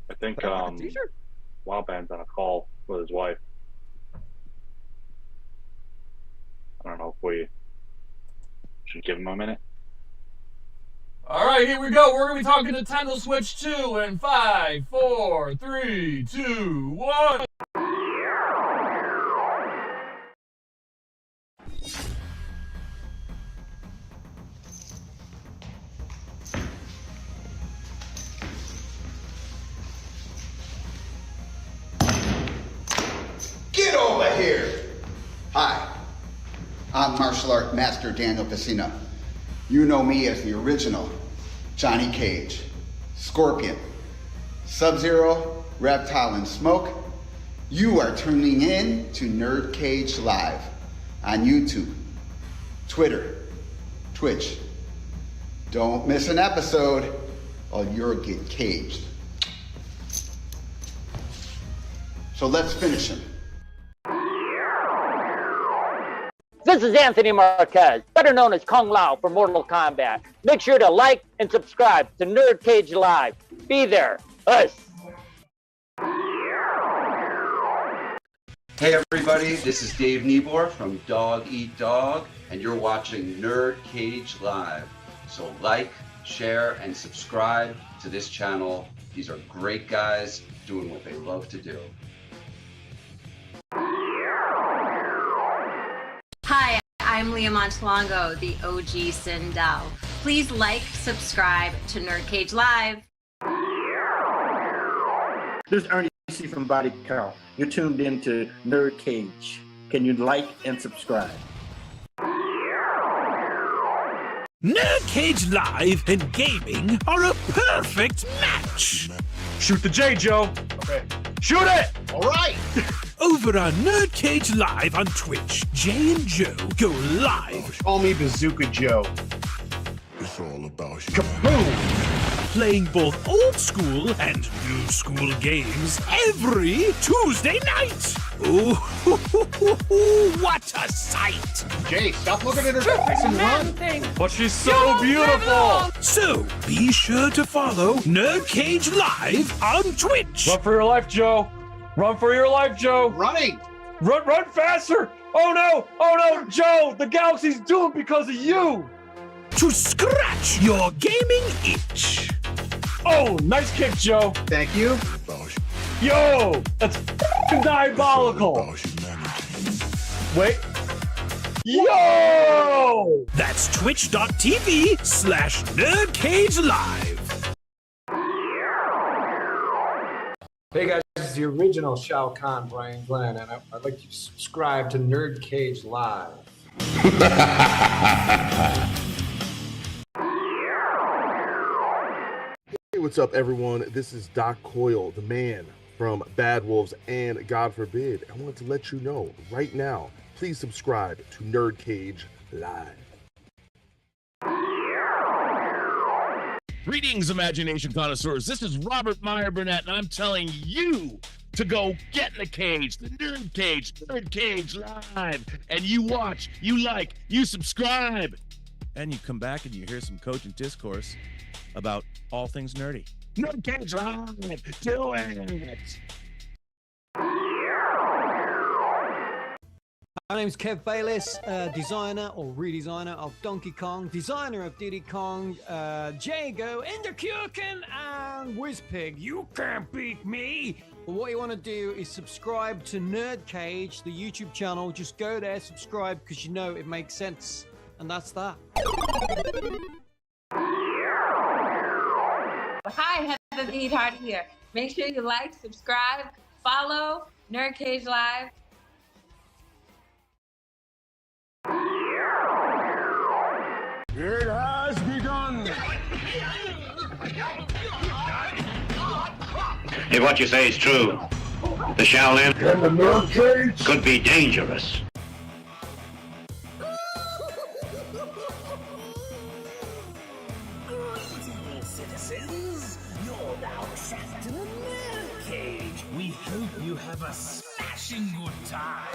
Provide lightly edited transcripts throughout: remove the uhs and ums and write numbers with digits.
I think T-shirt? WilldBand's on a call with his wife. I don't know if we should give him a minute. All right, here we go. We're going to be talking Nintendo Switch 2 in 5, 4, 3, 2, 1. Get over here! Hi, I'm martial art master Daniel Casino. You know me as the original Johnny Cage, Scorpion, Sub-Zero, Reptile, and Smoke. You are tuning in to NerdCage Live on YouTube, Twitter, Twitch. Don't miss an episode or you'll get caged. So let's finish him. This is Anthony Marquez, better known as Kung Lao for Mortal Kombat. Make sure to like and subscribe to NerdCage Live. Be there. Us. Hey everybody, this is Dave Niebuhr from Dog Eat Dog, and you're watching NerdCage Live. So like, share, and subscribe to this channel. These are great guys doing what they love to do. Hi, I'm Leah Montalongo, the OG Sindel. Please like, subscribe to NerdCage Live. This is Ernie C. from Body Count. You're tuned into NerdCage. Can you like and subscribe? NerdCage Live and gaming are a perfect match. Shoot the J, Joe. Okay. Shoot it! All right. Over on NerdCage Live on Twitch, Jay and Joe go live. Call me Bazooka Joe. It's all about you. Kaboom! Playing both old school and new school games every Tuesday night. Ooh, what a sight! Jay, stop looking at her face and run. But she's so beautiful. So be sure to follow NerdCage Live on Twitch. Run for your life, Joe. Run for your life, Joe. Running. Run faster. Oh no, Joe. The galaxy's doomed because of you. To scratch your gaming itch. Oh, nice kick, Joe. Thank you. Yo, that's diabolical. Wait. Yo! That's twitch.tv/NerdCage Live. Hey guys, this is the original Shao Kahn, Brian Glenn, and I'd like you to subscribe to NerdCage Live. Hey, what's up, everyone? This is Doc Coyle, the man from Bad Wolves and God Forbid. I want to let you know right now, please subscribe to NerdCage Live. Greetings, imagination connoisseurs. This is Robert Meyer Burnett, and I'm telling you to go get in the cage, the NerdCage Live. And you watch, you like, you subscribe. And you come back and you hear some cogent discourse about all things nerdy. NerdCage Live, do it. My name's Kev Bayless, designer or redesigner of Donkey Kong, designer of Diddy Kong, Jago, Enderkurken, and Whizpig. You can't beat me! But what you want to do is subscribe to NerdCage, the YouTube channel. Just go there, subscribe, because you know it makes sense. And that's that. Hi, Heather the Eatheart here. Make sure you like, subscribe, follow NerdCage Live. It has begun. If what you say is true, the Shaolin And the NerdCage could be dangerous. Greetings, citizens. You're now trapped in a NerdCage. We hope you have a smashing good time.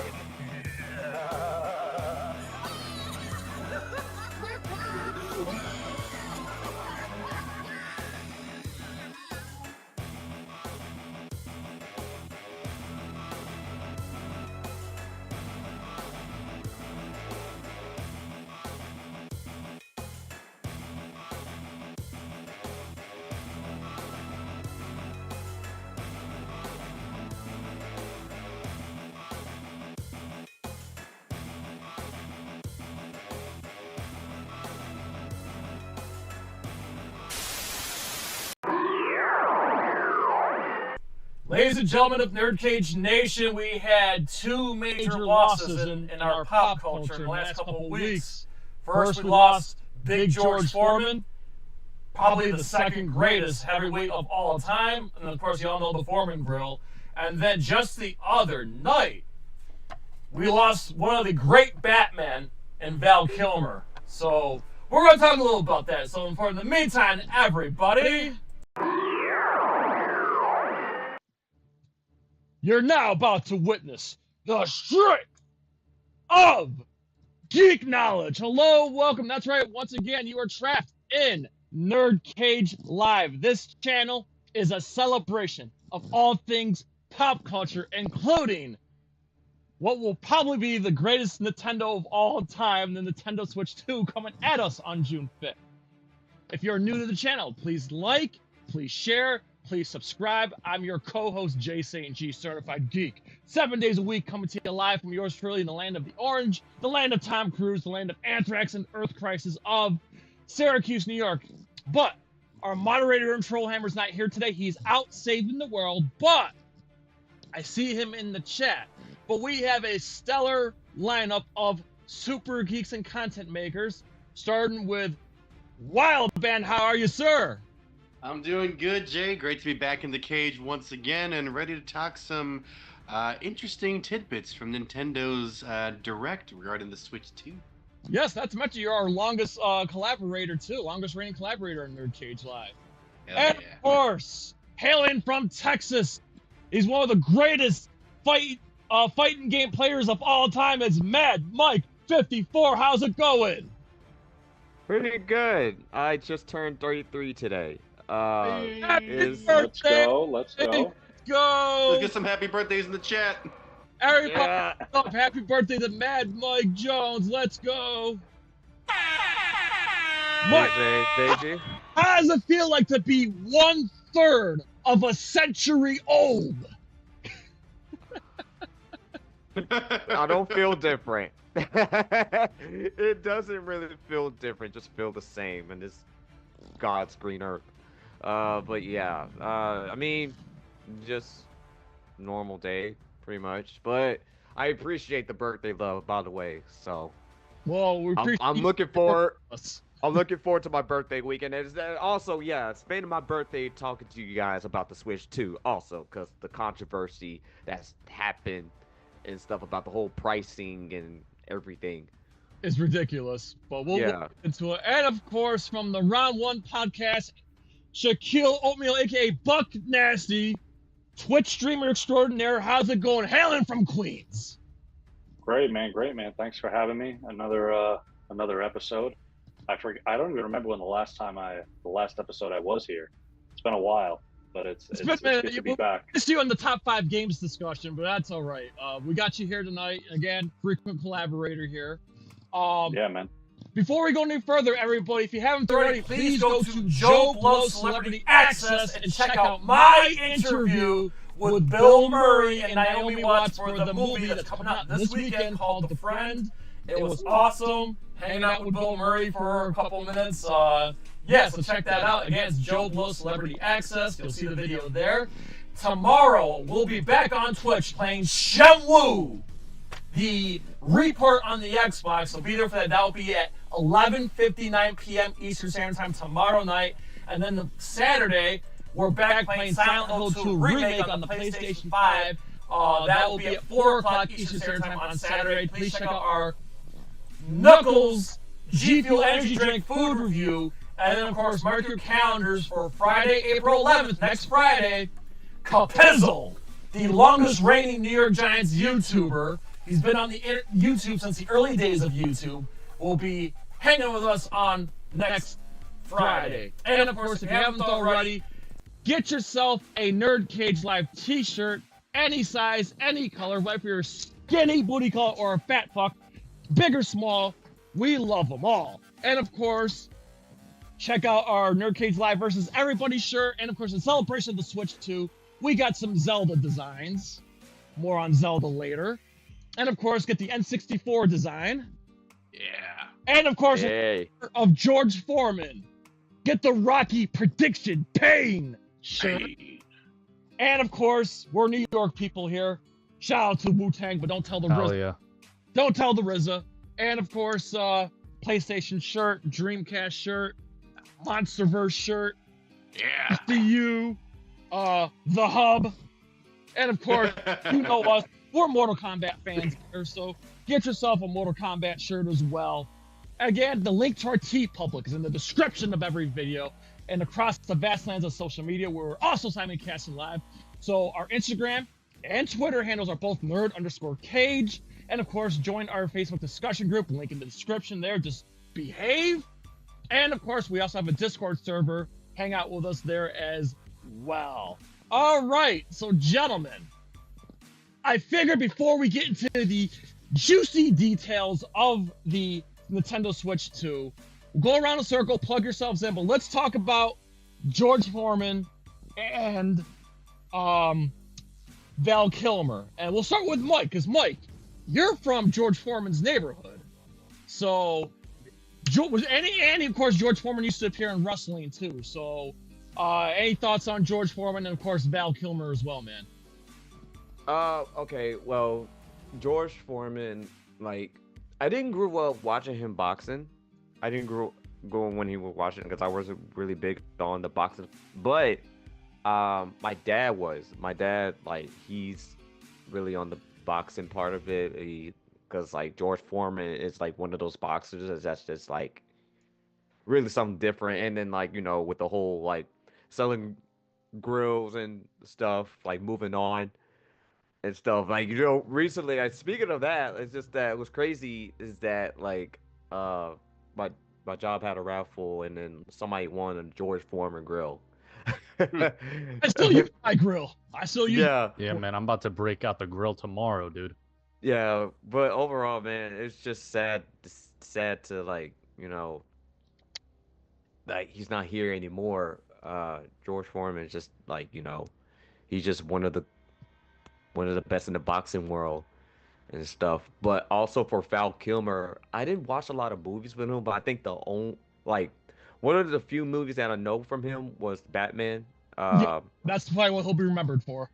Ladies and gentlemen of NerdCage Nation, we had two major losses in our pop culture in the last couple of weeks. First, we lost Big George Foreman, probably the second greatest heavyweight of all time. And of course, you all know the Foreman Grill. And then just the other night, we lost one of the great Batmen in Val Kilmer. So we're going to talk a little about that. So for the meantime, everybody, you're now about to witness the strength of geek knowledge. Hello, welcome. That's right. Once again, you are trapped in NerdCage Live. This channel is a celebration of all things pop culture, including what will probably be the greatest Nintendo of all time, the Nintendo Switch 2, coming at us on June 5th. If you're new to the channel, please like, please share, please subscribe. I'm your co-host, Jay St. G, Certified Geek. 7 days a week, coming to you live from yours truly in the land of the orange, the land of Tom Cruise, the land of Anthrax and Earth Crisis of Syracuse, New York. But our moderator and Trollhammer's not here today. He's out saving the world, but I see him in the chat. But we have a stellar lineup of super geeks and content makers, starting with WilldBand. How are you, sir? I'm doing good, Jay. Great to be back in the cage once again and ready to talk some interesting tidbits from Nintendo's Direct regarding the Switch 2. Yes, not to mention you're our longest collaborator, too. Longest reigning collaborator in NerdCage Live. And, of course, hailing from Texas, he's one of the greatest fighting game players of all time. It's Mad Mike 54. How's it going? Pretty good. I just turned 33 today. Let's go. Let's go. Let's get some happy birthdays in the chat. Everybody, happy birthday to Mad Mike Jones. Let's go. Mike, thank you. How does it feel like to be 1/3 of a century old? I don't feel different. It doesn't really feel different, just feel the same in this God's green earth. But yeah, I mean, just normal day, pretty much. But I appreciate the birthday love, by the way. So, well, I'm looking forward. I'm looking forward to my birthday weekend. And also, yeah, spending my birthday talking to you guys about the Switch 2. Also, because the controversy that's happened and stuff about the whole pricing and everything. It's ridiculous, but we'll look into it. And of course, from the Round 1 podcast, Shaquille Oatmeal, aka Buck Nasty, Twitch streamer extraordinaire. How's it going? Hailing from Queens. Great, man. Great, man. Thanks for having me. Another episode. I don't even remember when the last episode I was here. It's been a while, but it's good to be back. Missed you in the top 5 games discussion, but that's all right. We got you here tonight. Again, frequent collaborator here. Yeah, man. Before we go any further, everybody, if you haven't already, please go to Joe Blow Celebrity Access and check out my interview with Bill Murray and Naomi Watts for the movie that's coming out this weekend called The Friend. It was awesome hanging out with Bill Murray for a couple minutes. So check that out. Again, it's Joe Blow Celebrity Access. You'll see the video there. Tomorrow, we'll be back on Twitch playing Shenmue, the report on the Xbox. So be there for that. That will be at 11:59 p.m. Eastern Standard Time tomorrow night. And then the Saturday, we're back playing Silent Hill 2 Remake on the PlayStation 5. That will be at 4 o'clock Eastern Standard Time on Saturday. Please check out our Knuckles G Fuel Energy Drink food review. And then, of course, mark your calendars for Friday, April 11th, next Friday. Kapizzle, the longest reigning New York Giants YouTuber. He's been on the YouTube since the early days of YouTube. Will be hanging with us on next Friday. And of course, if you haven't already, get yourself a NerdCage Live t-shirt, any size, any color, whether you're a skinny booty call or a fat fuck, big or small, we love them all. And of course, check out our NerdCage Live versus Everybody shirt. And of course, in celebration of the Switch 2, we got some Zelda designs. More on Zelda later. And of course, get the N64 design. Yeah. And of course, of George Foreman. Get the Rocky Prediction Pain shirt. And of course, we're New York people here. Shout out to Wu-Tang, but don't tell the Hell RZA. yeah. Don't tell the RZA. And of course, PlayStation shirt, Dreamcast shirt, Monsterverse shirt. Yeah. SDU, The Hub. And of course, you know us. We're Mortal Kombat fans here, so get yourself a Mortal Kombat shirt as well. Again, the link to our TeePublic is in the description of every video and across the vast lands of social media. We're also simulcasting live. So our Instagram and Twitter handles are both nerd_cage. And of course, join our Facebook discussion group, link in the description there. Just behave. And of course, we also have a Discord server. Hang out with us there as well. All right, so gentlemen, I figured before we get into the juicy details of the Nintendo Switch 2, we'll go around the circle, plug yourselves in, but let's talk about George Foreman and Val Kilmer. And we'll start with Mike, because Mike, you're from George Foreman's neighborhood. So, and of course, George Foreman used to appear in wrestling too. So, any thoughts on George Foreman and of course Val Kilmer as well, man? Okay, well, George Foreman, like, I didn't grow up watching him boxing. I didn't grow up when he was watching because I wasn't really big on the boxing. But my dad was. My dad, like, he's really on the boxing part of it. Because, like, George Foreman is, like, one of those boxers that's just, like, really something different. And then, like, you know, with the whole, like, selling grills and stuff, like, moving on and stuff. Like, you know, recently, speaking of that, it's just that it was crazy is that, like, my job had a raffle and then somebody won a George Foreman grill. I still use my grill. I still use. Yeah, man. I'm about to break out the grill tomorrow, dude. Yeah, but overall, man, it's just sad to, like, you know, like, he's not here anymore. George Foreman is just, like, you know, he's just one of the best in the boxing world and stuff. But also for Val Kilmer, I didn't watch a lot of movies with him, but I think one of the few movies that I know from him was Batman. Yeah, that's probably what he'll be remembered for.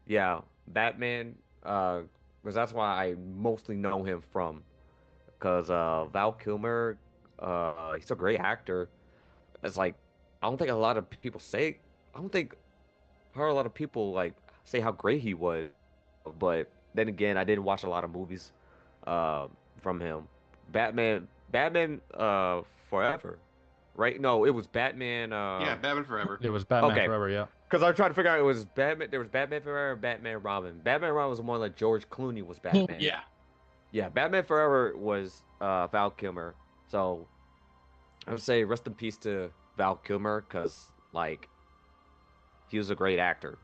Yeah, Batman, because that's why I mostly know him from. Because Val Kilmer, he's a great actor. It's like, I don't think a lot of people heard a lot of people, like, say how great he was. But then again, I didn't watch a lot of movies from him. Batman Forever, right? No, it was Batman. Yeah, Batman Forever. It was Batman Forever, yeah. Because I was trying to figure out, it was Batman. There was Batman Forever and Batman Robin. Batman Robin was the one like George Clooney was Batman. Yeah. Yeah, Batman Forever was Val Kilmer. So I would say rest in peace to Val Kilmer, because, like, he was a great actor.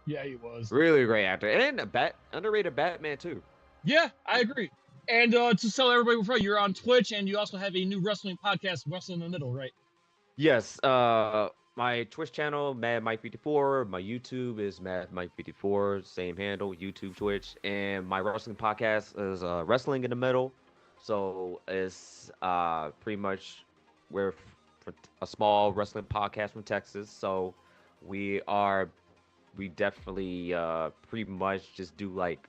Yeah, he was. Really a great actor. And underrated Batman, too. Yeah, I agree. And to tell everybody before, you're on Twitch, and you also have a new wrestling podcast, Wrestling in the Middle, right? Yes. My Twitch channel, Mad Mike 54. My YouTube is Mad Mike 54. Same handle, YouTube, Twitch. And my wrestling podcast is Wrestling in the Middle. So it's pretty much we're a small wrestling podcast from Texas. So we definitely pretty much just do, like,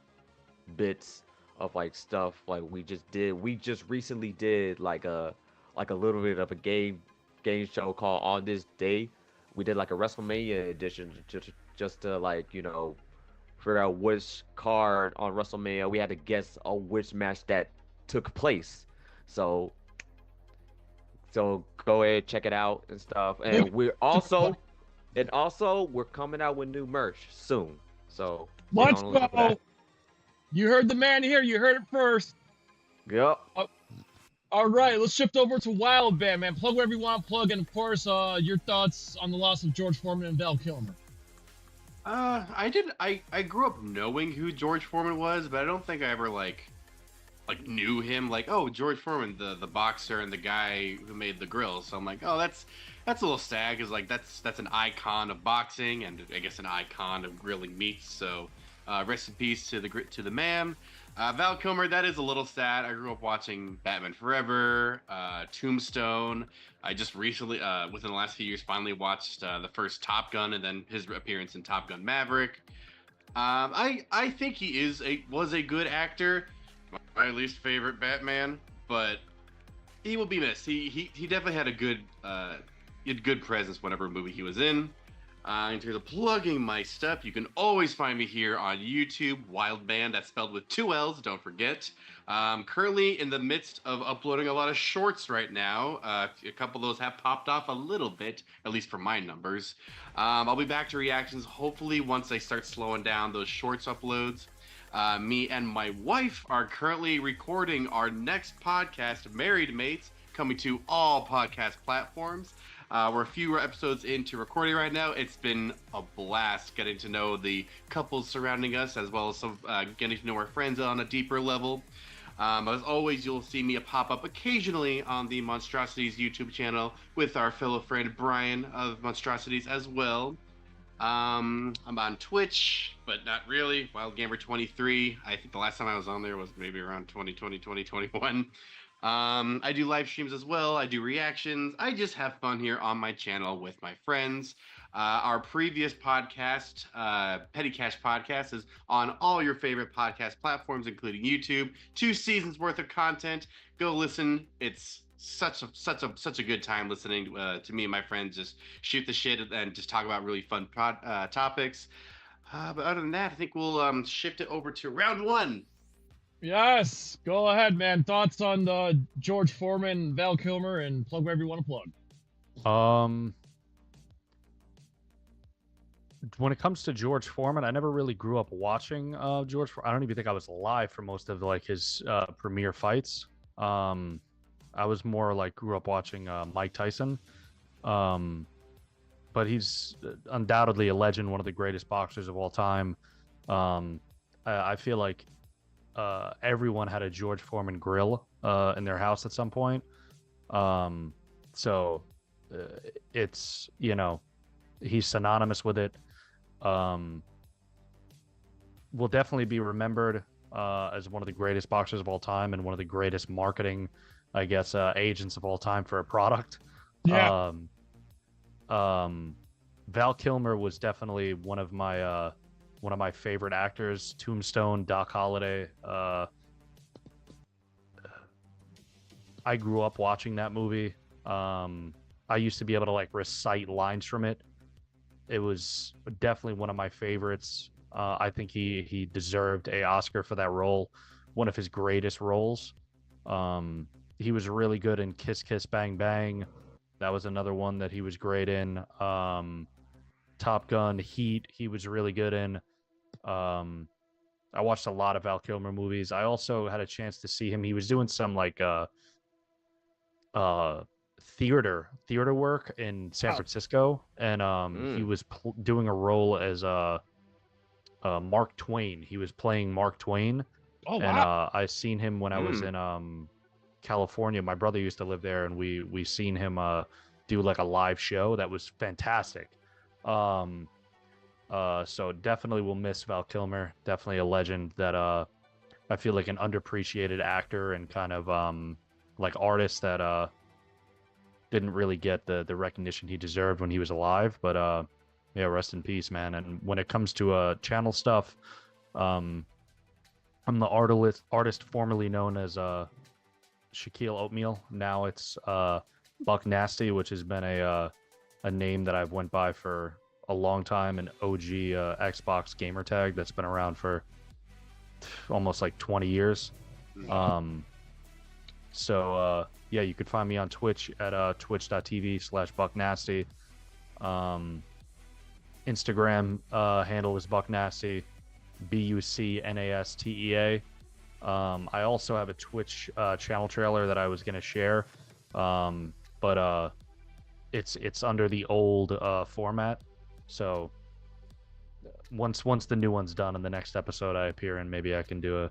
bits of, like, stuff like we just recently did like a little bit of a game show called On This Day. We did like a WrestleMania edition just to, like, you know, figure out which card on WrestleMania we had to guess on which match that took place. So go ahead, check it out and stuff. And we're also coming out with new merch soon. So let's go. You heard the man here. You heard it first. Yep. All right, let's shift over to WilldBand, man. Plug whatever you want to plug, and of course, your thoughts on the loss of George Foreman and Val Kilmer. I grew up knowing who George Foreman was, but I don't think I ever like knew him. Like, oh, George Foreman, the boxer and the guy who made the grills. So I'm like, oh, that's a little sad, because, like, that's an icon of boxing, and I guess an icon of grilling meats. So rest in peace to the man. Val Kilmer, that is a little sad. I grew up watching Batman Forever, Tombstone, I just recently, within the last few years, finally watched the first Top Gun and then his appearance in Top Gun Maverick. I think he was a good actor, my least favorite Batman, but he will be missed. He definitely had a good presence whatever movie he was in. In terms of plugging my stuff, you can always find me here on YouTube, WilldBand, that's spelled with 2 L's, don't forget. Currently in the midst of uploading a lot of shorts right now. A couple of those have popped off a little bit, at least for my numbers. I'll be back to reactions hopefully once I start slowing down those shorts uploads. Me and my wife are currently recording our next podcast, Married Mates, coming to all podcast platforms. We're a few episodes into recording right now. It's been a blast getting to know the couples surrounding us, as well as some getting to know our friends on a deeper level. As always, you'll see me pop up occasionally on the Monstrosities YouTube channel with our fellow friend Brian of Monstrosities as well. I'm on Twitch, but not really. WildGamer23. I think the last time I was on there was maybe around 2020, 2021. I do live streams as well. I do reactions. I just have fun here on my channel with my friends. Our previous podcast, Petty Cash Podcast, is on all your favorite podcast platforms, including YouTube. 2 seasons worth of content. Go listen. It's such a good time listening to me and my friends just shoot the shit and just talk about really fun topics. But other than that, I think we'll shift it over to round 1. Yes, go ahead, man. Thoughts on the George Foreman, Val Kilmer, and plug wherever you want to plug. When it comes to George Foreman, I never really grew up watching George. I don't even think I was alive for most of like his premiere fights. I was more like grew up watching Mike Tyson. But he's undoubtedly a legend, one of the greatest boxers of all time. I feel like everyone had a George Foreman grill in their house at some point. So it's, you know, he's synonymous with it. Will definitely be remembered as one of the greatest boxers of all time and one of the greatest marketing, I guess, agents of all time for a product. Yeah. Val Kilmer was definitely one of my favorite actors. Tombstone, Doc Holliday. I grew up watching that movie. I used to be able to like recite lines from it. It was definitely one of my favorites. I think he deserved an Oscar for that role, one of his greatest roles. He was really good in Kiss Kiss Bang Bang. That was another one that he was great in. Top Gun, Heat, he was really good in. I watched a lot of Val Kilmer movies. I also had a chance to see him. He was doing some like theater work in San Francisco, and he was doing a role as Mark Twain. He was playing Mark Twain. Oh, and wow. I seen him when I was in California. My brother used to live there, and we seen him do like a live show that was fantastic. So definitely will miss Val Kilmer. Definitely a legend that I feel like an underappreciated actor and kind of like artist that didn't really get the recognition he deserved when he was alive. But yeah, rest in peace, man. And when it comes to channel stuff, I'm the artist formerly known as Shaquille Oatmeal. Now it's Buck Nasty, which has been a name that I've went by for a long time, an OG Xbox gamer tag that's been around for almost like 20 years. So yeah, you could find me on Twitch at twitch.tv/BuckNasty. Instagram handle is BuckNasty, BuckNastea. I also have a Twitch channel trailer that I was going to share, but it's under the old format. So once the new one's done in the next episode I appear in, maybe I can do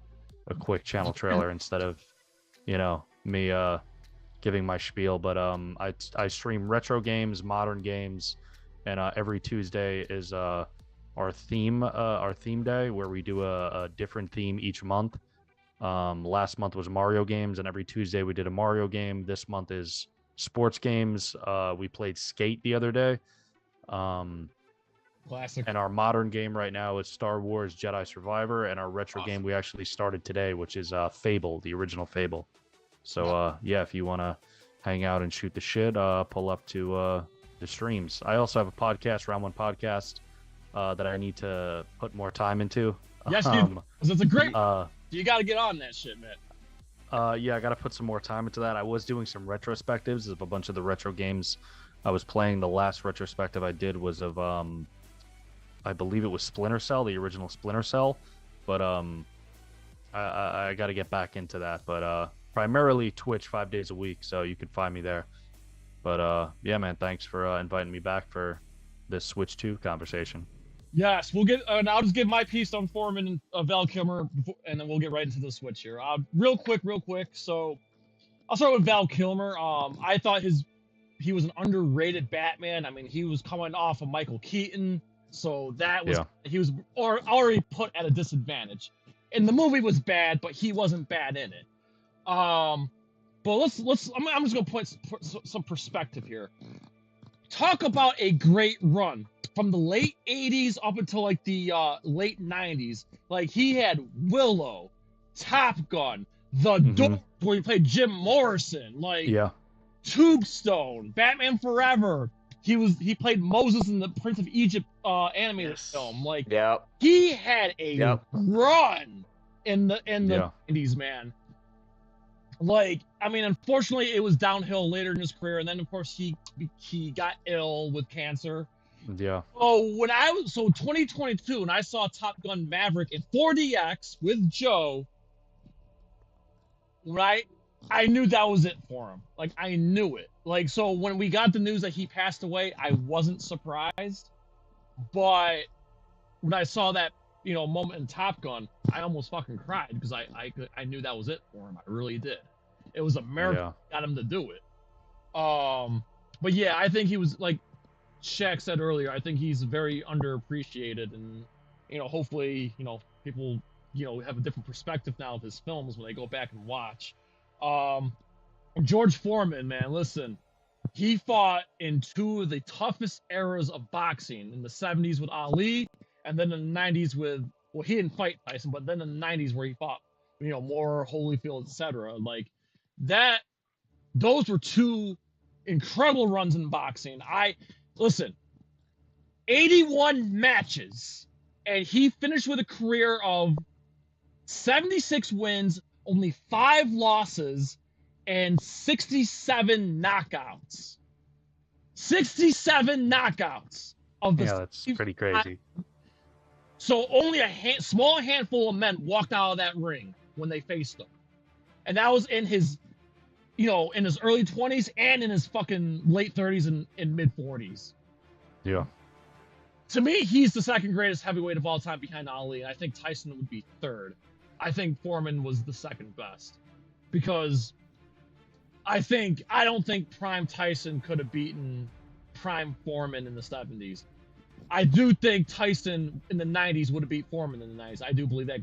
a quick channel trailer instead of, you know, me giving my spiel. But I stream retro games, modern games, and every Tuesday is our theme day, where we do a different theme each month. Last month was Mario games, and every Tuesday we did a Mario game. This month is sports games, we played Skate the other day. Classic. And our modern game right now is Star Wars Jedi Survivor, and our retro game we actually started today, which is Fable, the original Fable. So yeah, if you want to hang out and shoot the shit, pull up to the streams. I also have a podcast, Round One Podcast, that I need to put more time into. Yes, it's a great. You got to get on that shit, man. Yeah, I got to put some more time into that. I was doing some retrospectives of a bunch of the retro games I was playing. The last retrospective I did was of I believe it was Splinter Cell, the original Splinter Cell, but I got to get back into that. But primarily Twitch 5 days a week, so you can find me there. But yeah, man, thanks for inviting me back for this Switch 2 conversation. Yes, we'll get. I'll just give my piece on Foreman and Val Kilmer, and then we'll get right into the Switch here. Real quick. So I'll start with Val Kilmer. I thought he was an underrated Batman. I mean, he was coming off of Michael Keaton. So that was he was already put at a disadvantage. And the movie was bad, but he wasn't bad in it. But let's I'm just gonna put some perspective here. Talk about a great run from the late 80s up until like the late 90s. Like he had Willow, Top Gun, The Door, where he played Jim Morrison, like Tombstone, Batman Forever. He played Moses in the Prince of Egypt animated film. Like he had a run in the 90s, man. Like, I mean, unfortunately, it was downhill later in his career, and then of course he got ill with cancer. Yeah. So 2022, when I saw Top Gun Maverick in 4DX with Joe, right? I knew that was it for him. Like, I knew it. Like, so when we got the news that he passed away, I wasn't surprised. But when I saw that, moment in Top Gun, I almost fucking cried because I knew that was it for him. I really did. It was America that got him to do it. But yeah, I think he was, like Shaq said earlier, I think he's very underappreciated, and hopefully, people, have a different perspective now of his films when they go back and watch. George Foreman, man, listen, he fought in two of the toughest eras of boxing, in the 70s with Ali, and then in the 90s with, well, he didn't fight Tyson, but then in the 90s where he fought, Moore, Holyfield, etc. Like that, those were two incredible runs in boxing. Listen, 81 matches, and he finished with a career of 76 wins, only 5 losses, and 67 knockouts. 67 knockouts of the. Yeah, that's pretty crazy. So only a small handful of men walked out of that ring when they faced him, and that was in his, in his early 20s and in his fucking late 30s and mid 40s. Yeah. To me, he's the second greatest heavyweight of all time behind Ali, and I think Tyson would be third. I think Foreman was the second best, because I don't think Prime Tyson could have beaten Prime Foreman in the 70s. I do think Tyson in the 90s would have beat Foreman in the 90s. I do believe that,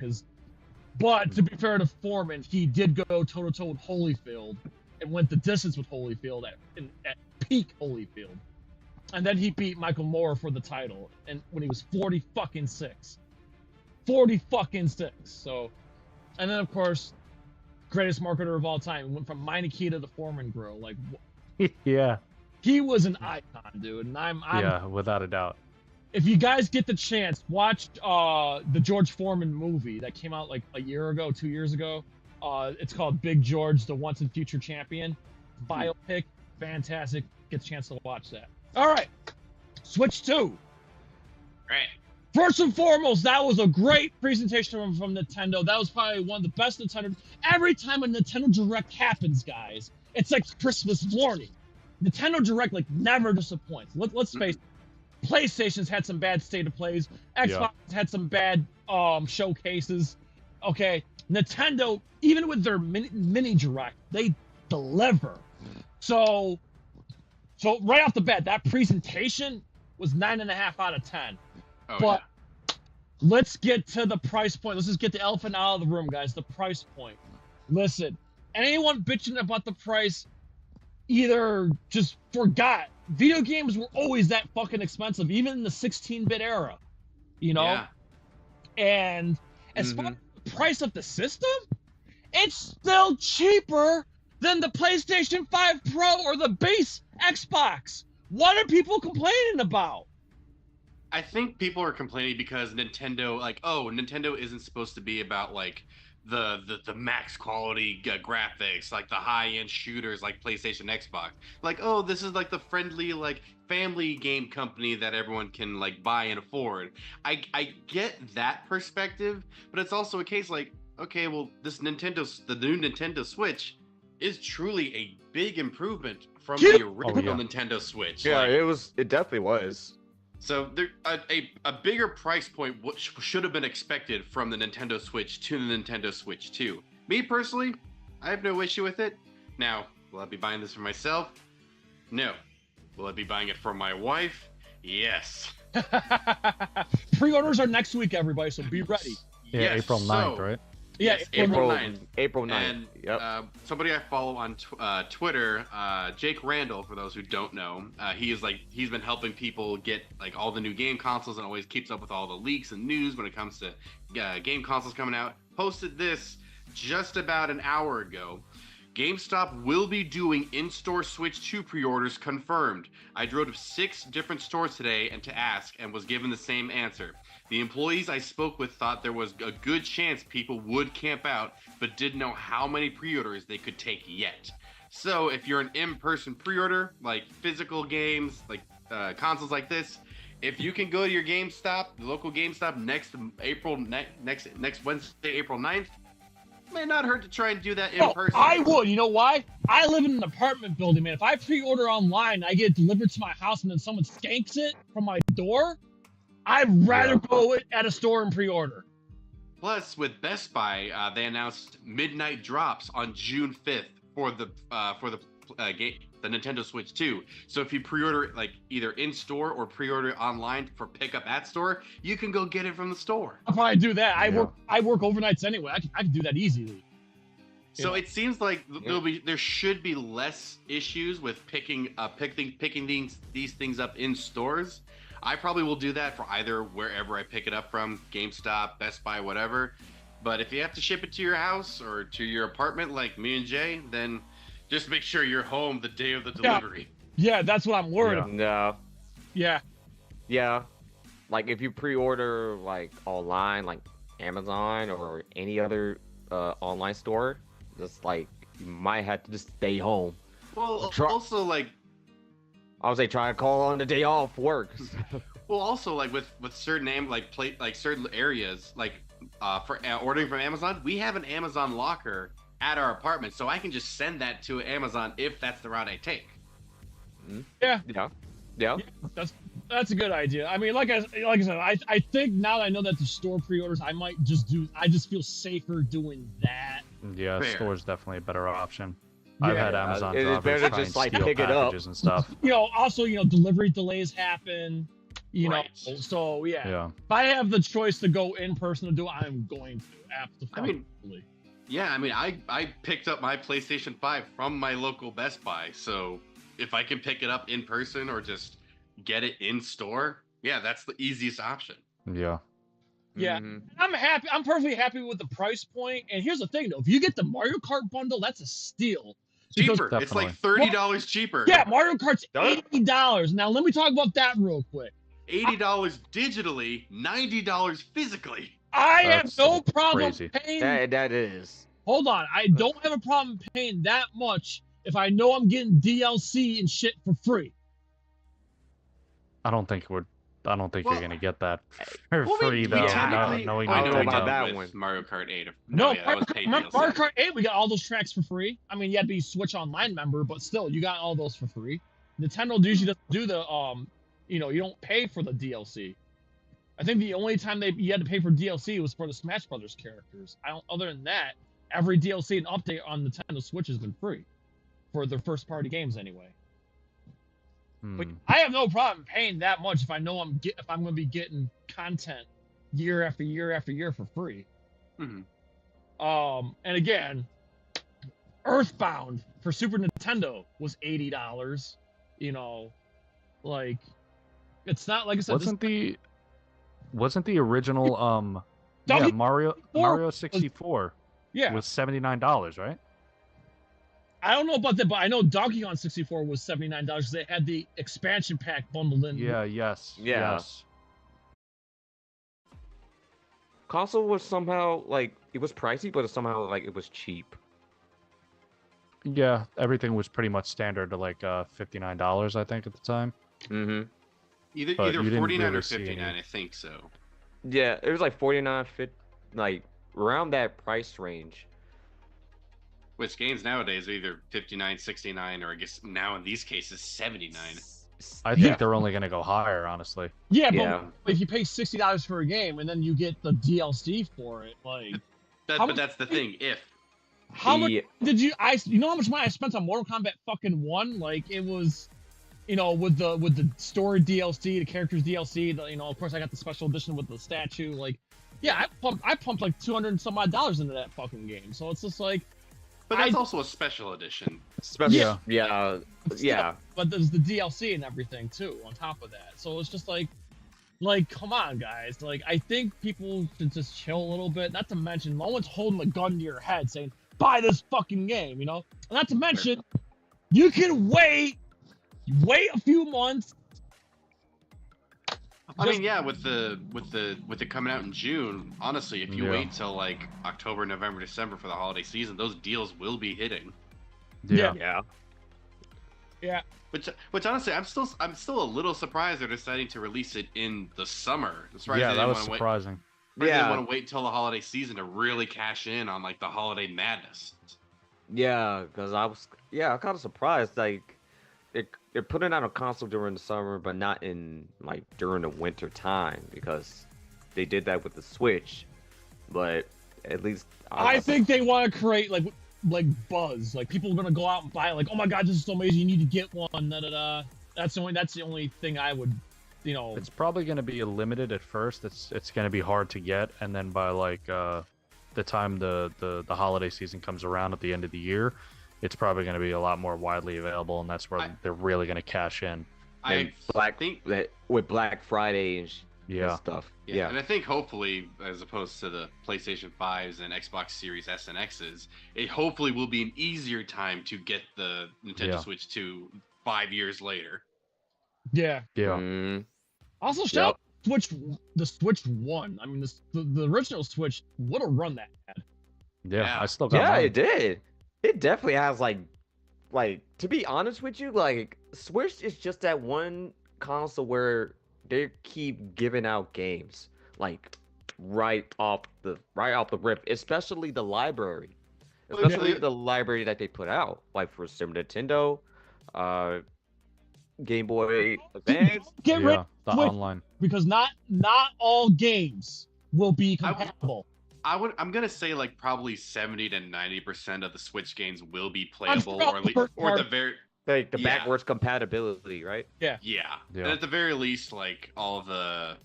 but to be fair to Foreman, he did go toe-to-toe with Holyfield and went the distance with Holyfield at peak Holyfield. And then he beat Michael Moore for the title, and when he was 40-6. 40-6. So, and then of course, greatest marketer of all time. He went from Meineke to the Foreman Grill. Like, yeah, he was an icon, dude. And I'm yeah, without a doubt. If you guys get the chance, watch the George Foreman movie that came out like a year ago, 2 years ago. It's called Big George, the Once and Future Champion. Biopic, fantastic. Get a chance to watch that. All right, Switch 2. Right. First and foremost, that was a great presentation from Nintendo. That was probably one of the best Nintendo. Every time a Nintendo Direct happens, guys, it's like Christmas morning. Nintendo Direct never disappoints. Let's face it. PlayStation's had some bad state of plays. Xbox had some bad showcases. Okay, Nintendo, even with their mini Direct, they deliver. So right off the bat, that presentation was 9.5 out of 10. But let's get to the price point. Let's just get the elephant out of the room, guys. The price point. Listen, anyone bitching about the price, either just forgot. Video games were always that fucking expensive, even in the 16-bit era, you know? Yeah. And as far as the price of the system, it's still cheaper than the PlayStation 5 Pro or the base Xbox. What are people complaining about? I think people are complaining because Nintendo, like, oh, Nintendo isn't supposed to be about like the max quality graphics, like the high-end shooters like PlayStation, Xbox. Like, oh, this is like the friendly like family game company that everyone can like buy and afford. I get that perspective, but it's also a case like, okay, well, the new Nintendo Switch is truly a big improvement from the original Nintendo Switch. Yeah, Like, it definitely was. so there, a bigger price point should have been expected from the Nintendo Switch to the Nintendo Switch 2. Me personally, I have no issue with it. Now, will I be buying this for myself? No. Will I be buying it for my wife? Yes. Pre-orders are next week, everybody, so be ready. Yeah, Yes, April 9th, so- right? Yeah, Yes, April 9th. April 9th. And Yep. somebody I follow on Twitter, Jake Randall, for those who don't know, he's been helping people get like all the new game consoles and always keeps up with all the leaks and news when it comes to game consoles coming out. Posted this just about an hour ago. GameStop will be doing in-store Switch 2 pre-orders confirmed. I drove to 6 different stores today and to ask and was given the same answer. The employees I spoke with thought there was a good chance people would camp out, but didn't know how many pre-orders they could take yet. So if you're an in-person pre-order, like physical games, like consoles like this, if you can go to your GameStop, the local GameStop next Wednesday, April 9th, may not hurt to try and do that in person. I would. You know why? I live in an apartment building, man. If I pre-order online, I get it delivered to my house, and then someone skanks it from my door, I'd rather go at a store and pre-order. Plus, with Best Buy, they announced midnight drops on June 5th for the Nintendo Switch 2. So if you pre-order like either in store or pre-order online for pickup at store, you can go get it from the store. I'll probably do that. I work overnights anyway. I can do that easily. So it seems like there should be less issues with picking these things up in stores. I probably will do that for either wherever I pick it up from, GameStop, Best Buy, whatever. But if you have to ship it to your house or to your apartment like me and Jay, then just make sure you're home the day of the delivery. Yeah, that's what I'm worried about. No. Yeah. Yeah. Like if you pre-order like online, like Amazon or any other online store, just like you might have to just stay home. Well, also like I would say try to call on the day off work. Well, also like with certain certain areas, like for ordering from Amazon, we have an Amazon locker at our apartment, so I can just send that to Amazon if that's the route I take. Yeah. Yeah. That's a good idea. I mean, like I said, I think now that I know that the store pre-orders, I just feel safer doing that. Yeah, Fair. store's definitely a better option. Yeah. I've had Amazon It is drivers better to try just, and like, steal pick it up. packages and stuff. Also, delivery delays happen. Right. So yeah. Yeah. If I have the choice to go in person to do it, I'm going to. Absolutely. Yeah, I mean, I picked up my PlayStation 5 from my local Best Buy, so if I can pick it up in person or just get it in store, yeah, that's the easiest option. Yeah. Yeah, I'm happy. I'm perfectly happy with the price point. And here's the thing, though: if you get the Mario Kart bundle, that's a steal. Cheaper. It's like $30 cheaper. Yeah, Mario Kart's $80. Now let me talk about that real quick. $80 digitally, $90 physically. I have no problem paying. That is. Hold on, I don't have a problem paying that much if I know I'm getting DLC and shit for free. I don't think you're gonna get that for free though. Technically, knowing I you know we don't. did with Mario Kart 8. No, that was paid DLC. Mario Kart 8, we got all those tracks for free. I mean, you had to be Switch Online member, but still, you got all those for free. Nintendo usually doesn't do the you don't pay for the DLC. I think the only time you had to pay for DLC was for the Smash Brothers characters. Other than that, every DLC and update on Nintendo Switch has been free for their first party games anyway. But I have no problem paying that much if I know if I'm going to be getting content year after year after year for free. Mm-hmm. And again, Earthbound for Super Nintendo was $80. You know, like it's not like I said. Wasn't the original Mario 64 was $79, right? I don't know about that, but I know Donkey Kong 64 was $79 because they had the expansion pack bundled in. Yes. Console was somehow like it was pricey, but somehow like it was cheap. Yeah, everything was pretty much standard to like $59, I think, at the time. Mm-hmm. Either 49 or 59, I think so. Yeah, it was like 49, 50, like around that price range. Which games nowadays are either 59, 69, or I guess now in these cases 79. I think they're only going to go higher, honestly. Yeah, but if you pay $60 for a game and then you get the DLC for it, like but that's the thing. How much did you? You know how much money I spent on Mortal Kombat fucking 1? Like it was, you know, with the story DLC, the characters DLC. You know, of course I got the special edition with the statue. Like, yeah, I pumped like $200 and some odd into that fucking game. So it's just like. But that's also a special edition. Yeah. But there's the DLC and everything too on top of that. So it's just like come on, guys. Like I think people should just chill a little bit. Not to mention, no one's holding a gun to your head saying, "Buy this fucking game," you know. And not to mention, you can wait a few months. I mean, yeah, with it coming out in June, honestly, if you wait till like October, November, December for the holiday season, those deals will be hitting. Yeah. Which honestly, I'm still a little surprised they're deciding to release it in the summer. That was surprising. They want to wait till the holiday season to really cash in on like the holiday madness. Yeah, because I'm kind of surprised. Like, they're putting out a console during the summer, but not in like during the winter time because they did that with the Switch. But at least I think they want to create like buzz. Like people are gonna go out and buy. Like, oh my god, this is so amazing! You need to get one. That's the only thing I would. You know, it's probably going to be limited at first. It's going to be hard to get, and then by like the time the holiday season comes around at the end of the year, it's probably going to be a lot more widely available, and that's where they're really going to cash in. I think that with Black Friday and stuff. Yeah, and I think hopefully, as opposed to the PlayStation 5s and Xbox Series S and X's, it hopefully will be an easier time to get the Nintendo Switch 2 5 years later. Yeah. Mm. Also, shout out the Switch 1. I mean, the original Switch would have run that bad. Yeah, I still got mine. It did. It definitely has like to be honest with you, like Switch is just that one console where they keep giving out games like right off the rip, especially the library, the library that they put out, like for Super Nintendo, Game Boy Advance. Get rid of the Switch, online, because not all games will be compatible. I'm gonna say like probably 70 to 90% of the Switch games will be playable, or the very like the backwards compatibility, right? Yeah. And at the very least, like all the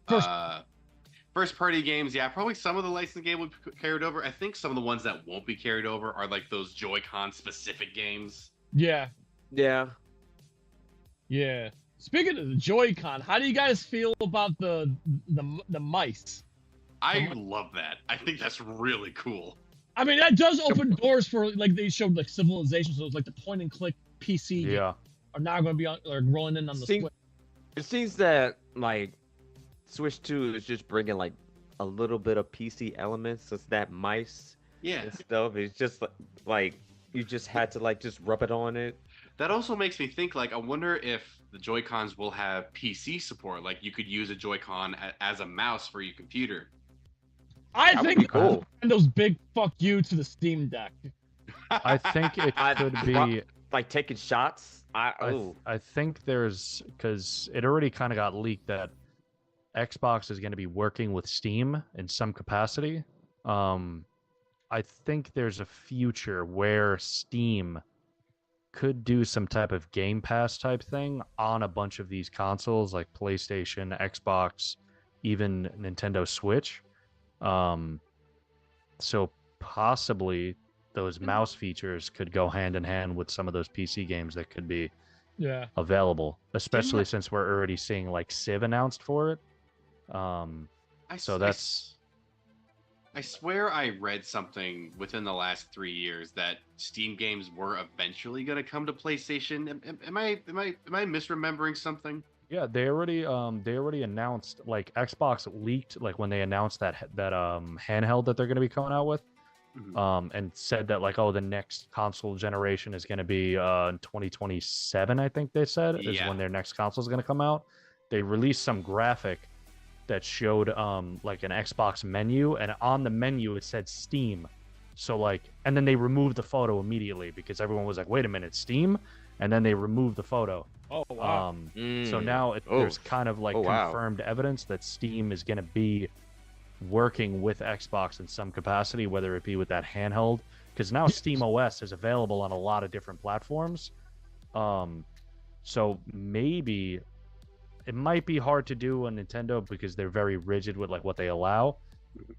first party games, probably some of the licensed game will be carried over. I think some of the ones that won't be carried over are like those Joy-Con specific games. Yeah. Speaking of the Joy-Con, how do you guys feel about the mice? I love that. I think that's really cool. I mean, that does open doors for, like, they showed like Civilization, so it's like the point and click PC are now going to be rolling in on the Switch. It seems that like Switch 2 is just bringing like a little bit of PC elements. It's that mice and stuff. It's just like you just had to like just rub it on it. That also makes me think, like, I wonder if the Joy-Cons will have PC support. Like, you could use a Joy-Con as a mouse for your computer. I think cool. Nintendo's big fuck you to the Steam Deck. I think it could be like taking shots. I think because it already kind of got leaked that Xbox is going to be working with Steam in some capacity. I think there's a future where Steam could do some type of Game Pass type thing on a bunch of these consoles like PlayStation, Xbox, even Nintendo Switch. So possibly those mouse features could go hand in hand with some of those PC games that could be available, especially since we're already seeing like Civ announced for it. I swear I read something within the last 3 years that Steam games were eventually going to come to PlayStation. Am I misremembering something? Yeah, they already announced, like Xbox leaked like when they announced that handheld that they're going to be coming out with, and said that like, oh, the next console generation is going to be in 2027. I think they said is when their next console is going to come out. They released some graphic that showed like an Xbox menu, and on the menu it said Steam. So like, and then they removed the photo immediately because everyone was like, wait a minute, Steam? And then they removed the photo. Oh wow. So now there's kind of like confirmed evidence that Steam is going to be working with Xbox in some capacity, whether it be with that handheld, because now Steam OS is available on a lot of different platforms. So maybe it might be hard to do on Nintendo because they're very rigid with like what they allow.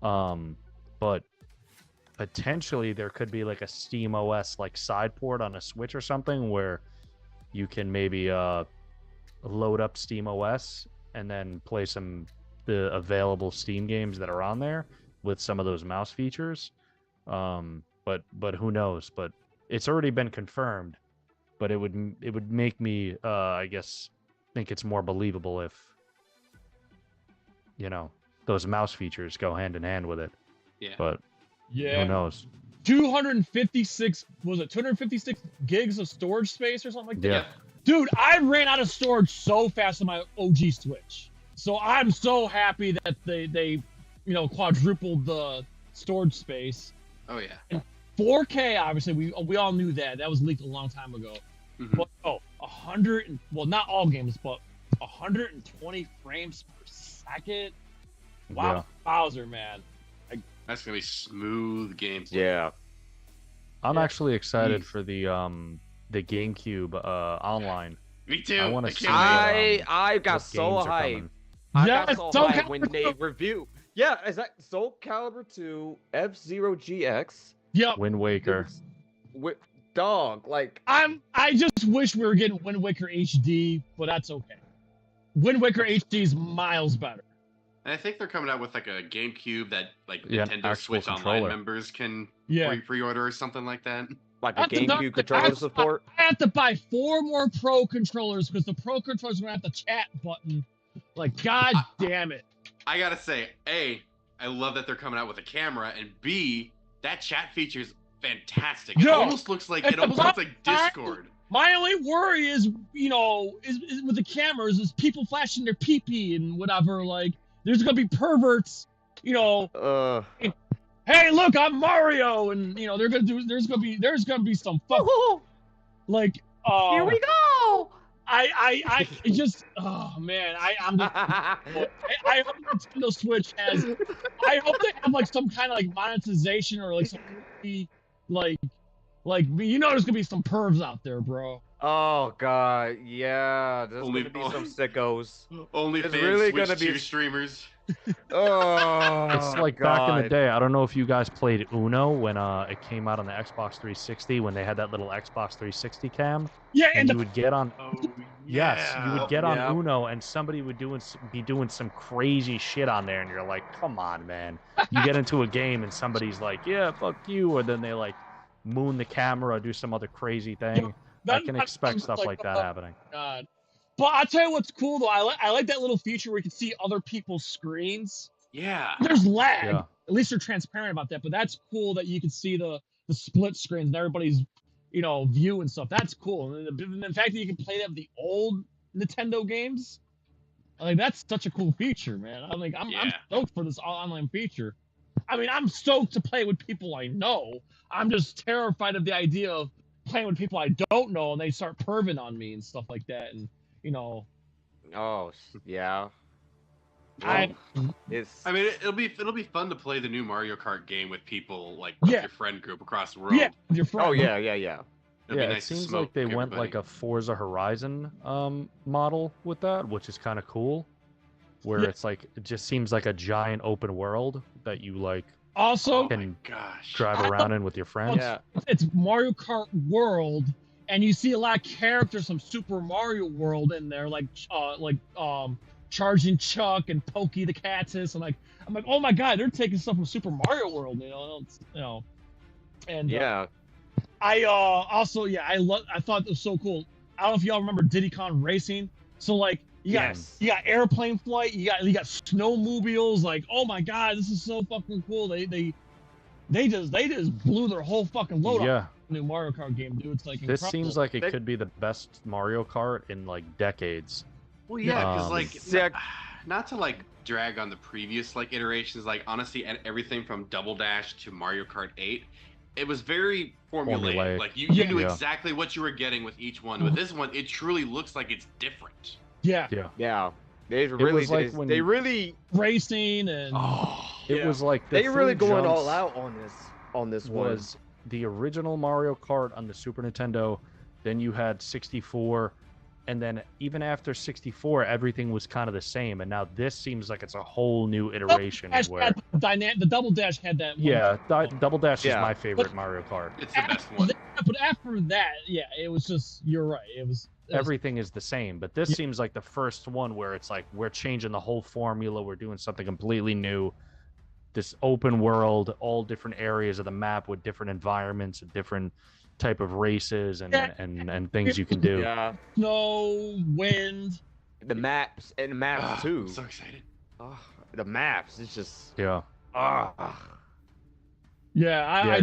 But potentially there could be like a Steam OS like side port on a Switch or something where you can maybe load up Steam OS and then play the available Steam games that are on there with some of those mouse features. But who knows? But it's already been confirmed. But it would make me I guess think it's more believable if those mouse features go hand in hand with it. But who knows? 256 gigs of storage space or something like that? Yeah. Dude, I ran out of storage so fast on my OG Switch. So I'm so happy that they quadrupled the storage space. Oh yeah. And 4K, obviously, we all knew that. That was leaked a long time ago. But 100 not all games, but 120 frames per second. Wow, Bowser, man. That's gonna be smooth gameplay. Yeah. I'm actually excited for the GameCube online. Me too. I want to see. I got so hyped. I got so hyped when they review. Yeah, is that Soul Calibur 2, F-Zero GX? Yep. Wind Waker. Dog, like I just wish we were getting Wind Waker HD, but that's okay. Wind Waker HD is miles better. And I think they're coming out with like a GameCube that like Yeah, Nintendo Switch controller. Online members can pre-order or something like that. Like a GameCube controller support. I have to buy 4 more Pro controllers because the Pro controllers are gonna have the chat button. Like, god damn it. I gotta say, A, I love that they're coming out with a camera, and B, that chat feature's fantastic. It almost looks like Discord. My only worry is, is with the cameras is people flashing their pee-pee and whatever. Like, there's gonna be perverts, hey, look, I'm Mario, and they're gonna do. There's gonna be some fuck. Like, here we go. I just, oh man, I'm just, I hope Nintendo Switch has. I hope they have like some kind of like monetization or like some like there's gonna be some pervs out there, bro. Oh god, yeah, there's gonna be some sickos. Only There's fans really Switch gonna be 2 streamers. Oh, It's like back in the day. I don't know if you guys played Uno when it came out on the Xbox 360 when they had that little Xbox 360 cam. Yeah, and you would get on. Yes, you would get on Yeah. Uno, and somebody would be doing some crazy shit on there, and you're like, "Come on, man!" You get into a game, and somebody's like, "Yeah, fuck you," or then they like moon the camera or do some other crazy thing. I can expect stuff like that happening. God. But I'll tell you what's cool though. I like that little feature where you can see other people's screens. Yeah. There's lag. Yeah. At least they're transparent about that. But that's cool that you can see the split screens and everybody's view and stuff. That's cool. And the fact that you can play that with the old Nintendo games, that's such a cool feature, man. I'm stoked for this online feature. I mean, I'm stoked to play with people I know. I'm just terrified of the idea of playing with people I don't know and they start perving on me and stuff like that. And Oh yeah. I mean, it'll be fun to play the new Mario Kart game with people like with your friend group across the world. Yeah, with your friend. Oh yeah. It'll be Yeah, nice it to seems smoke like they went everybody. like a Forza Horizon model with that, which is kind of cool. Where it's like it just seems like a giant open world that you like Also, can drive around in with your friends. Yeah. It's Mario Kart World, and you see a lot of characters from Super Mario World in there, like Charging Chuck and Pokey the Cactus. I'm like, oh my god, they're taking stuff from Super Mario World, And I also I thought it was so cool. I don't know if y'all remember Diddy Kong Racing. So like you got airplane flight, you got snowmobiles. Like, oh my god, this is so fucking cool. They just blew their whole fucking load off the new Mario Kart game, dude. It's like this incredible. seems like it could be the best Mario Kart in like decades. Well, yeah, because not to like drag on the previous like iterations. Like honestly, everything from Double Dash to Mario Kart 8, it was very formulaic. Like you knew exactly what you were getting with each one. With this one, it truly looks like it's different. Yeah. They really, like they really racing and it was like they really going all out on this one. Was the original Mario Kart on the Super Nintendo, then you had 64, and then even after 64, everything was kind of the same, and now this seems like it's a whole new iteration. Where the Double Dash had that one. Yeah, Double Dash is my favorite Mario Kart. It's the best one. But after that, it was just, you're right. It was everything is the same, but this seems like the first one where it's like we're changing the whole formula, we're doing something completely new. This open world, all different areas of the map with different environments and different type of races and things you can do. Snow, wind, the maps too. I'm so excited. The maps, it's just it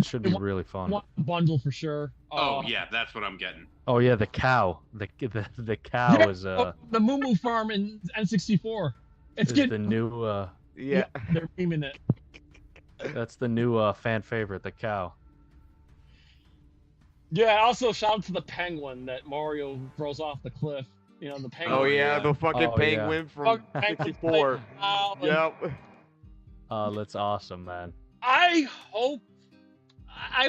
should be really fun. One bundle for sure. Oh yeah, that's what I'm getting. Oh yeah, the cow. The cow is the Moo Moo Farm in N64. It's getting the new they're memeing it. That's the new fan favorite, the cow. Yeah, also shout out to the penguin that Mario throws off the cliff. You know, the penguin. Oh yeah, the fucking penguin from 64. Yep. That's awesome, man. I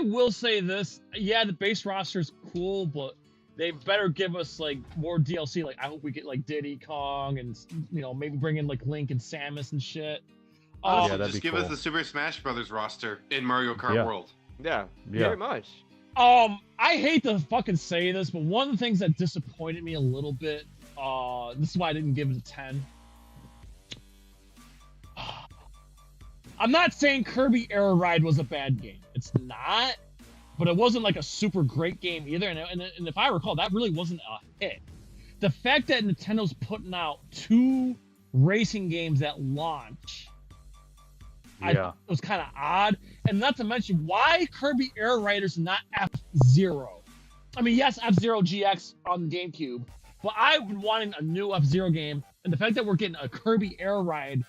will say this. Yeah, the base roster is cool, but they better give us like more DLC. Like I hope we get like Diddy Kong and maybe bring in like Link and Samus and shit. Just give us the Super Smash Brothers roster in Mario Kart World. Yeah, very much. I hate to fucking say this, but one of the things that disappointed me a little bit, this is why I didn't give it a 10. I'm not saying Kirby Air Ride was a bad game. It's not, but it wasn't like a super great game either. And if I recall, that really wasn't a hit. The fact that Nintendo's putting out 2 racing games at launch, I thought it was kind of odd. And not to mention, why Kirby Air Rider's not F-Zero? I mean, yes, F-Zero GX on the GameCube, but I've been wanting a new F-Zero game. And the fact that we're getting a Kirby Air Ride.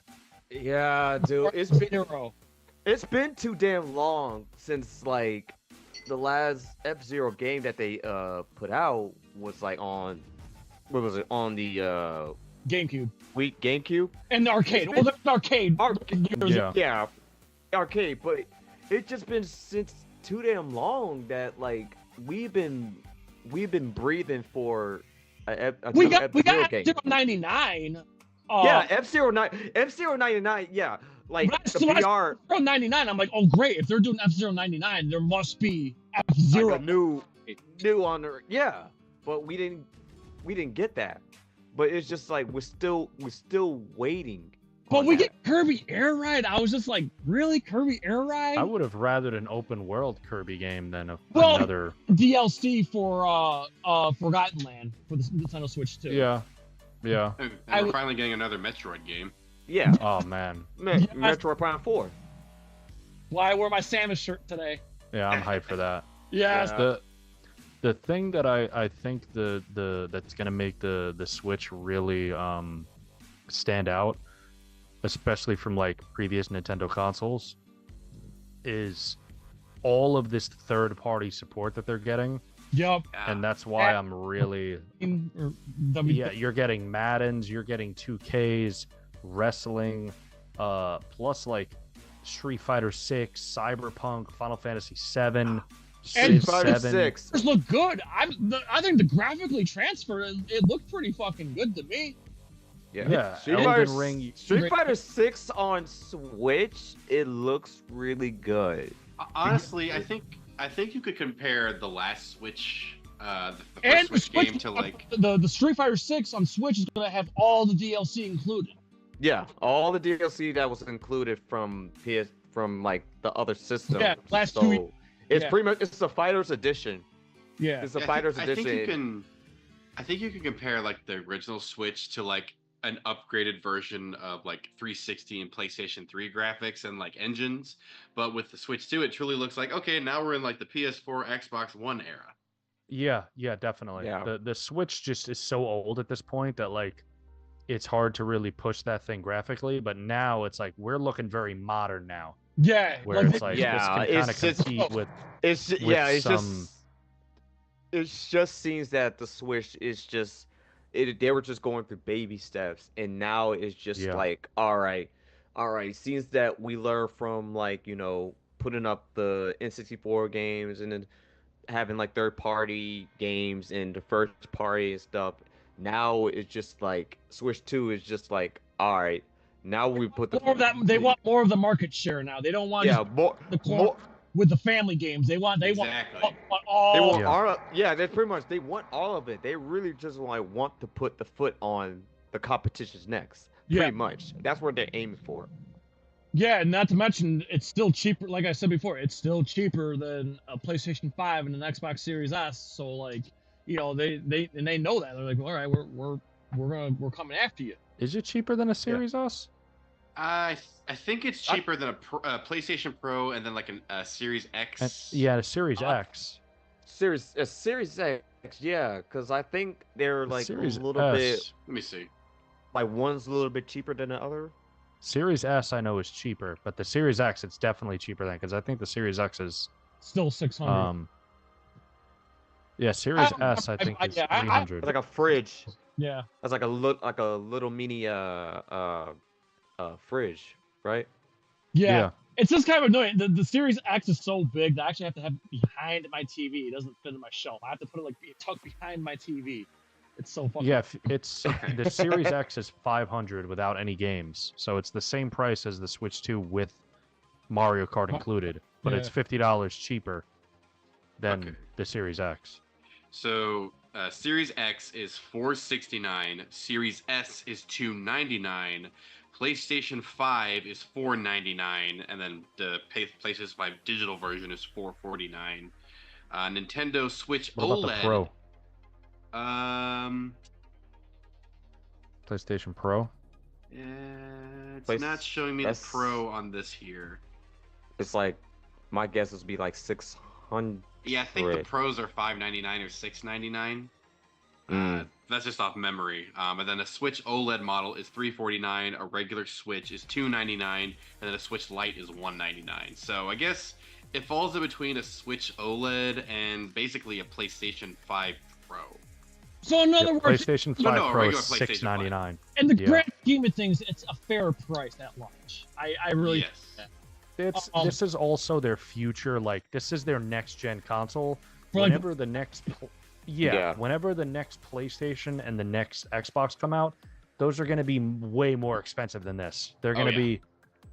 Yeah, dude, it's been too damn long since like the last F-Zero game that they put out was like on, what was it, on the GameCube. GameCube? And the arcade. Well, there's arcade. Yeah, arcade, but it's just been since too damn long that like we've been breathing for a we got game. F-Zero 99. F-Zero 99, yeah. Like the VR. F-Zero 99, I'm like, oh great, if they're doing F-Zero 99, there must be F-Zero. Like a new on there. Yeah. But we didn't get that. But it's just like we're still waiting. But we get Kirby Air Ride. I was just like, really, Kirby Air Ride? I would have rathered an open world Kirby game than another DLC for Forgotten Land for the Nintendo Switch too. Yeah. And we're finally getting another Metroid game. Yeah. Oh man. Metroid Prime 4. Why I wore my Samus shirt today. Yeah, I'm hyped for that. Yes. The thing that I think that's gonna make the Switch really stand out, especially from like previous Nintendo consoles, is all of this third-party support that they're getting. Yep. And that's why I'm really you're getting Maddens, you're getting 2Ks, wrestling, plus like Street Fighter 6, Cyberpunk, Final Fantasy 7, and 6 look good. I think the graphically transfer, it looked pretty fucking good to me. Yeah, Street Fighter 6 on Switch, it looks really good. Honestly, I think you could compare the last Switch, the first Switch game to like the Street Fighter 6 on Switch is gonna have all the DLC included. Yeah, all the DLC that was included from like the other system. Yeah, last so 2 weeks. It's pretty much it's a Fighters Edition. Yeah, it's a Fighters Edition. I think you can compare like the original Switch to like an upgraded version of like 360 and PlayStation 3 graphics and like engines, but with the Switch 2, it truly looks like okay, now we're in like the PS4, Xbox One era. Yeah, definitely. Yeah. The Switch just is so old at this point that like it's hard to really push that thing graphically. But now it's like we're looking very modern now. Yeah, where it's like this can kind of compete with. It just seems that the Switch is just. They were just going through baby steps, and now it's just like, all right. Seems that we learned from like putting up the N64 games and then having like third-party games and the first-party and stuff. Now it's just like Switch 2 is just like, all right, now we put the more of that. They want more of the market share now. They don't want more with the family games. They want all. They want all. Yeah, they pretty much they want all of it. They really just want to put the foot on the competition's necks. Pretty much. That's what they're aiming for. Yeah, and not to mention it's still cheaper. Like I said before, it's still cheaper than a PlayStation 5 and an Xbox Series S. So like, they know that. They're like, all right, we're coming after you. Is it cheaper than a Series S? I think it's cheaper than a PlayStation Pro and then like a Series X. Yeah, a Series X. Series X, yeah, because I think they're like Series a little S. bit. Let me see. Like one's a little bit cheaper than the other. Series S I know is cheaper, but the Series X it's definitely cheaper than because I think the Series X is still 600. Yeah, Series S I think is 300. Like a fridge. Yeah. That's like a little mini fridge, right? Yeah. It's just kind of annoying. The Series X is so big that I actually have to have it behind my TV. It doesn't fit in my shelf. I have to put it like tucked behind my TV. It's so fucking. Yeah, it's the Series X is 500 without any games, so it's the same price as the Switch 2 with Mario Kart included, but it's $50 cheaper than the Series X. So Series X is $469, Series S is $299, PlayStation 5 is $499, and then the PlayStation 5 digital version is $449. Nintendo Switch What about OLED. the Pro? Um, PlayStation Pro? Yeah, it's not showing me the Pro on this here. It's like, my guess would be like 600. Yeah, I think the Pros are $599 or $699. That's just off memory. And then a Switch OLED model is $349. A regular Switch is $299, and then a Switch Lite is $199. So I guess it falls in between a Switch OLED and basically a PlayStation 5 Pro. So in other words, PlayStation 5 Pro is $699. In the grand scheme of things, it's a fair price at launch. I really. Yes. This is also their future. Like this is their next gen console. Like, whenever the next, whenever the next PlayStation and the next Xbox come out, those are going to be way more expensive than this. They're going to be,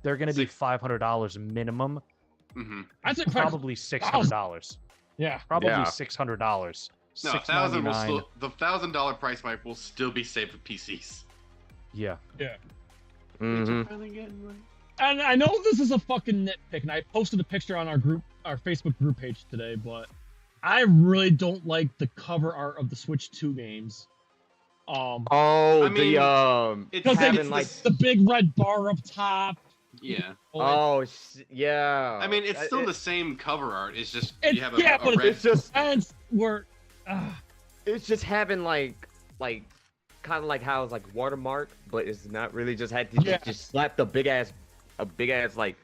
they're going to be $500 minimum. Mm-hmm. I think probably $600. Yeah, probably $600. No, the $1,000 price point will still be saved for PCs. Yeah. Yeah. Mm-hmm. And I know this is a fucking nitpick, and I posted a picture on our Facebook group page today, but I really don't like the cover art of the Switch 2 games. It's having like the big red bar up top. Yeah. Yeah. I mean, it's still the same cover art. It's just you have a but red. It's just it's just having like kind of like how it's like watermark, but it's not really just had to just slap the big ass like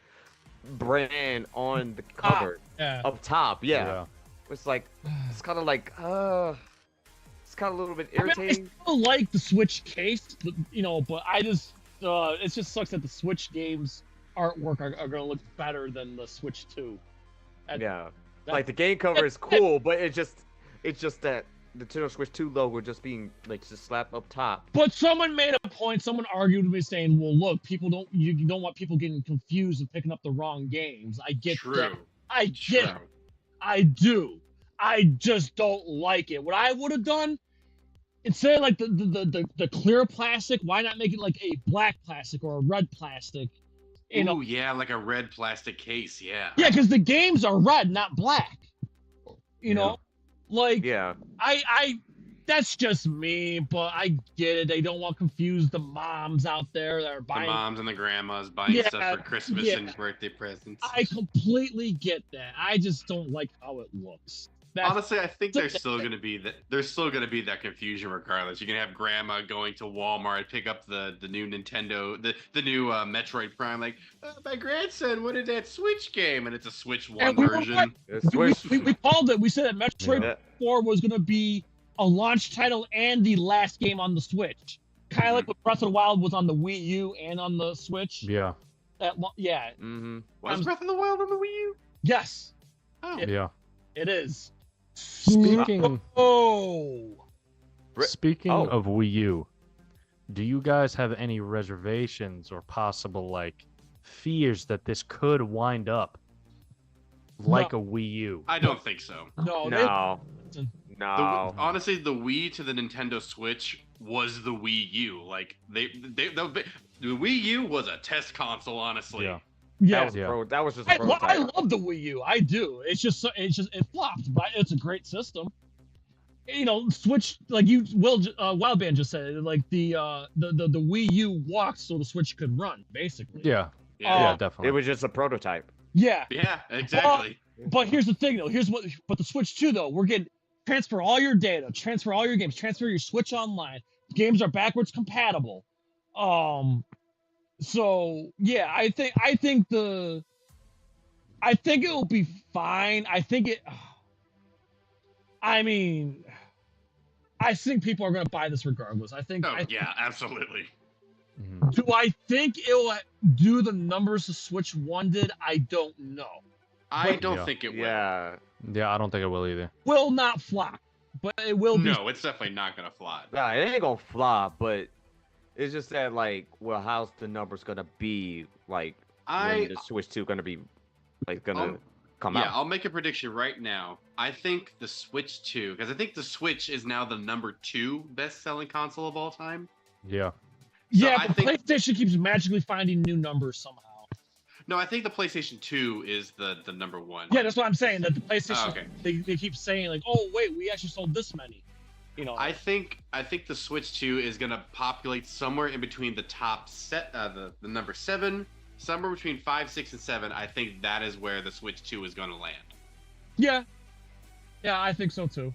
brand on the cover up top. Yeah. It's like it's kind of like it's kind of a little bit irritating. I still like the Switch case, but I just it just sucks that the Switch games artwork are gonna look better than the Switch 2. Like the game cover is cool, but it's just that the Nintendo Switch 2 logo just being like just slapped up top. But someone made a point. Someone argued with me saying, "Well, look, you don't want people getting confused and picking up the wrong games." I get that. I get it. I do. I just don't like it. What I would have done, instead of like the clear plastic, why not make it like a black plastic or a red plastic? Ooh, yeah, like a red plastic case. Yeah. Yeah, because the games are red, not black. You know, like I that's just me, but I get it. They don't want to confuse the moms out there that are buying. The moms and the grandmas buying stuff for Christmas and birthday presents. I completely get that. I just don't like how it looks. Honestly, I think there's still going to be that. There's still going to be that confusion regardless. You're going to have grandma going to Walmart, pick up the new Nintendo, the new Metroid Prime. Like, my grandson wanted that Switch game, and it's a Switch 1 version. We called it. We said that Metroid 4 was going to be a launch title and the last game on the Switch. Kind of like what Breath of the Wild was on the Wii U and on the Switch. Yeah. Yeah. Was Breath of the Wild on the Wii U? Yes. Oh. Yeah. It is. Speaking of Wii U, do you guys have any reservations or possible like fears that this could wind up like a Wii U? I don't think so. No. Honestly, the Wii to the Nintendo Switch was the Wii U. Like the Wii U was a test console, honestly. Yeah. Yeah, that was just a prototype. I love the Wii U. I do. It flopped, but it's a great system. You know, Switch, like WilldBand just said, like the Wii U walked so the Switch could run, basically. Yeah, definitely. It was just a prototype. Yeah. Yeah, exactly. But here's the thing, though. But the Switch 2, though, we're getting transfer all your data, transfer all your games, transfer your Switch Online. Games are backwards compatible. So yeah, I think it will be fine. I think people are going to buy this regardless. Yeah, absolutely. Do I think it will do the numbers the Switch 1 did? I don't know. I don't think it will. Yeah, I don't think it will either. Will not flop, but it will be. No, it's definitely not going to flop. Nah, it ain't gonna flop, but it's just that, like, well, how's the numbers gonna be, like, when the Switch 2 gonna be, like, gonna come out? Yeah, I'll make a prediction right now. I think the Switch 2, because I think the Switch is now the #2 best-selling console of all time. Yeah. But PlayStation keeps magically finding new numbers somehow. No, I think the PlayStation 2 is the #1. Yeah, that's what I'm saying. That the PlayStation, they keep saying, like, oh, wait, we actually sold this many. You know, I think the Switch 2 is gonna populate somewhere in between the top set, the number 7, somewhere between 5, 6, and 7. I think that is where the Switch 2 is gonna land. Yeah, I think so too.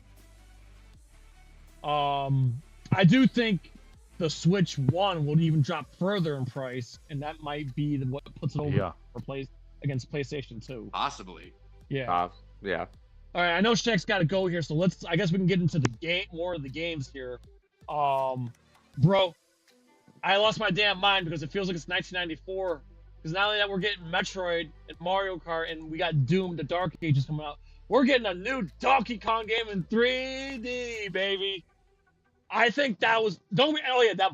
I do think the Switch 1 will even drop further in price, and that might be what puts it over against PlayStation 2. Possibly. Yeah. Yeah. All right, I know Shaq's got to go here, so I guess we can get into more of the games here. Bro, I lost my damn mind because it feels like it's 1994. Because not only that, we're getting Metroid and Mario Kart, and we got Doom, the Dark Ages coming out. We're getting a new Donkey Kong game in 3D, baby. I think that was that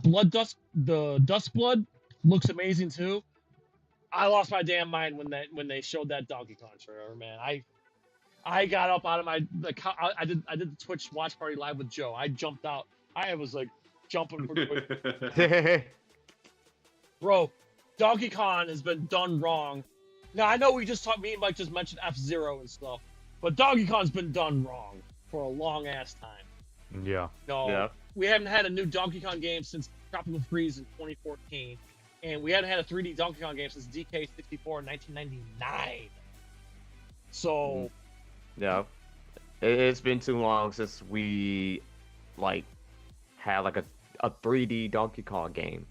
the Dust Blood looks amazing too. I lost my damn mind when they showed that Donkey Kong trailer, man. I got up out of I did the Twitch watch party live with Joe. I jumped out. I was like jumping pretty quick. Bro, Donkey Kong has been done wrong. Now I know me and Mike just mentioned F-Zero and stuff, but Donkey Kong's been done wrong for a long ass time. Yeah. We haven't had a new Donkey Kong game since Tropical Freeze in 2014, and we haven't had a 3D Donkey Kong game since DK64 in 1999. So. Yeah, it's been too long since we had like a 3D Donkey Kong game.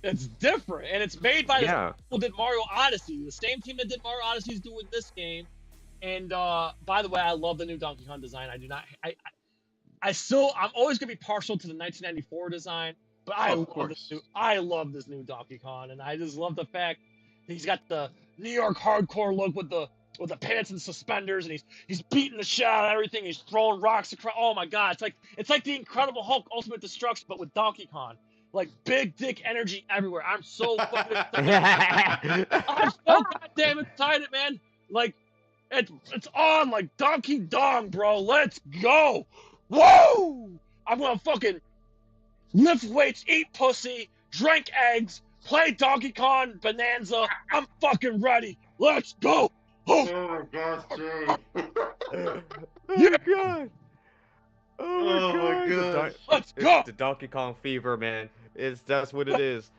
It's different, and it's made by the people who did Mario Odyssey. The same team that did Mario Odyssey is doing this game. And by the way, I love the new Donkey Kong design. I'm always gonna be partial to the 1994 design, but I love this new Donkey Kong, and I just love the fact that he's got the New York hardcore look with the with the pants and suspenders, and he's beating the shit out of everything. He's throwing rocks across. Oh my god, it's like the Incredible Hulk Ultimate Destruction, but with Donkey Kong. Like big dick energy everywhere. I'm so fucking excited. I'm so goddamn excited, man. Like it's on like Donkey Dong, bro. Let's go. Woo! I'm gonna fucking lift weights, eat pussy, drink eggs, play Donkey Kong Bonanza. I'm fucking ready. Let's go. Oh my god, Jay. Yeah. God. Oh my god. Let's go. It's the Donkey Kong fever, man. That's what it is.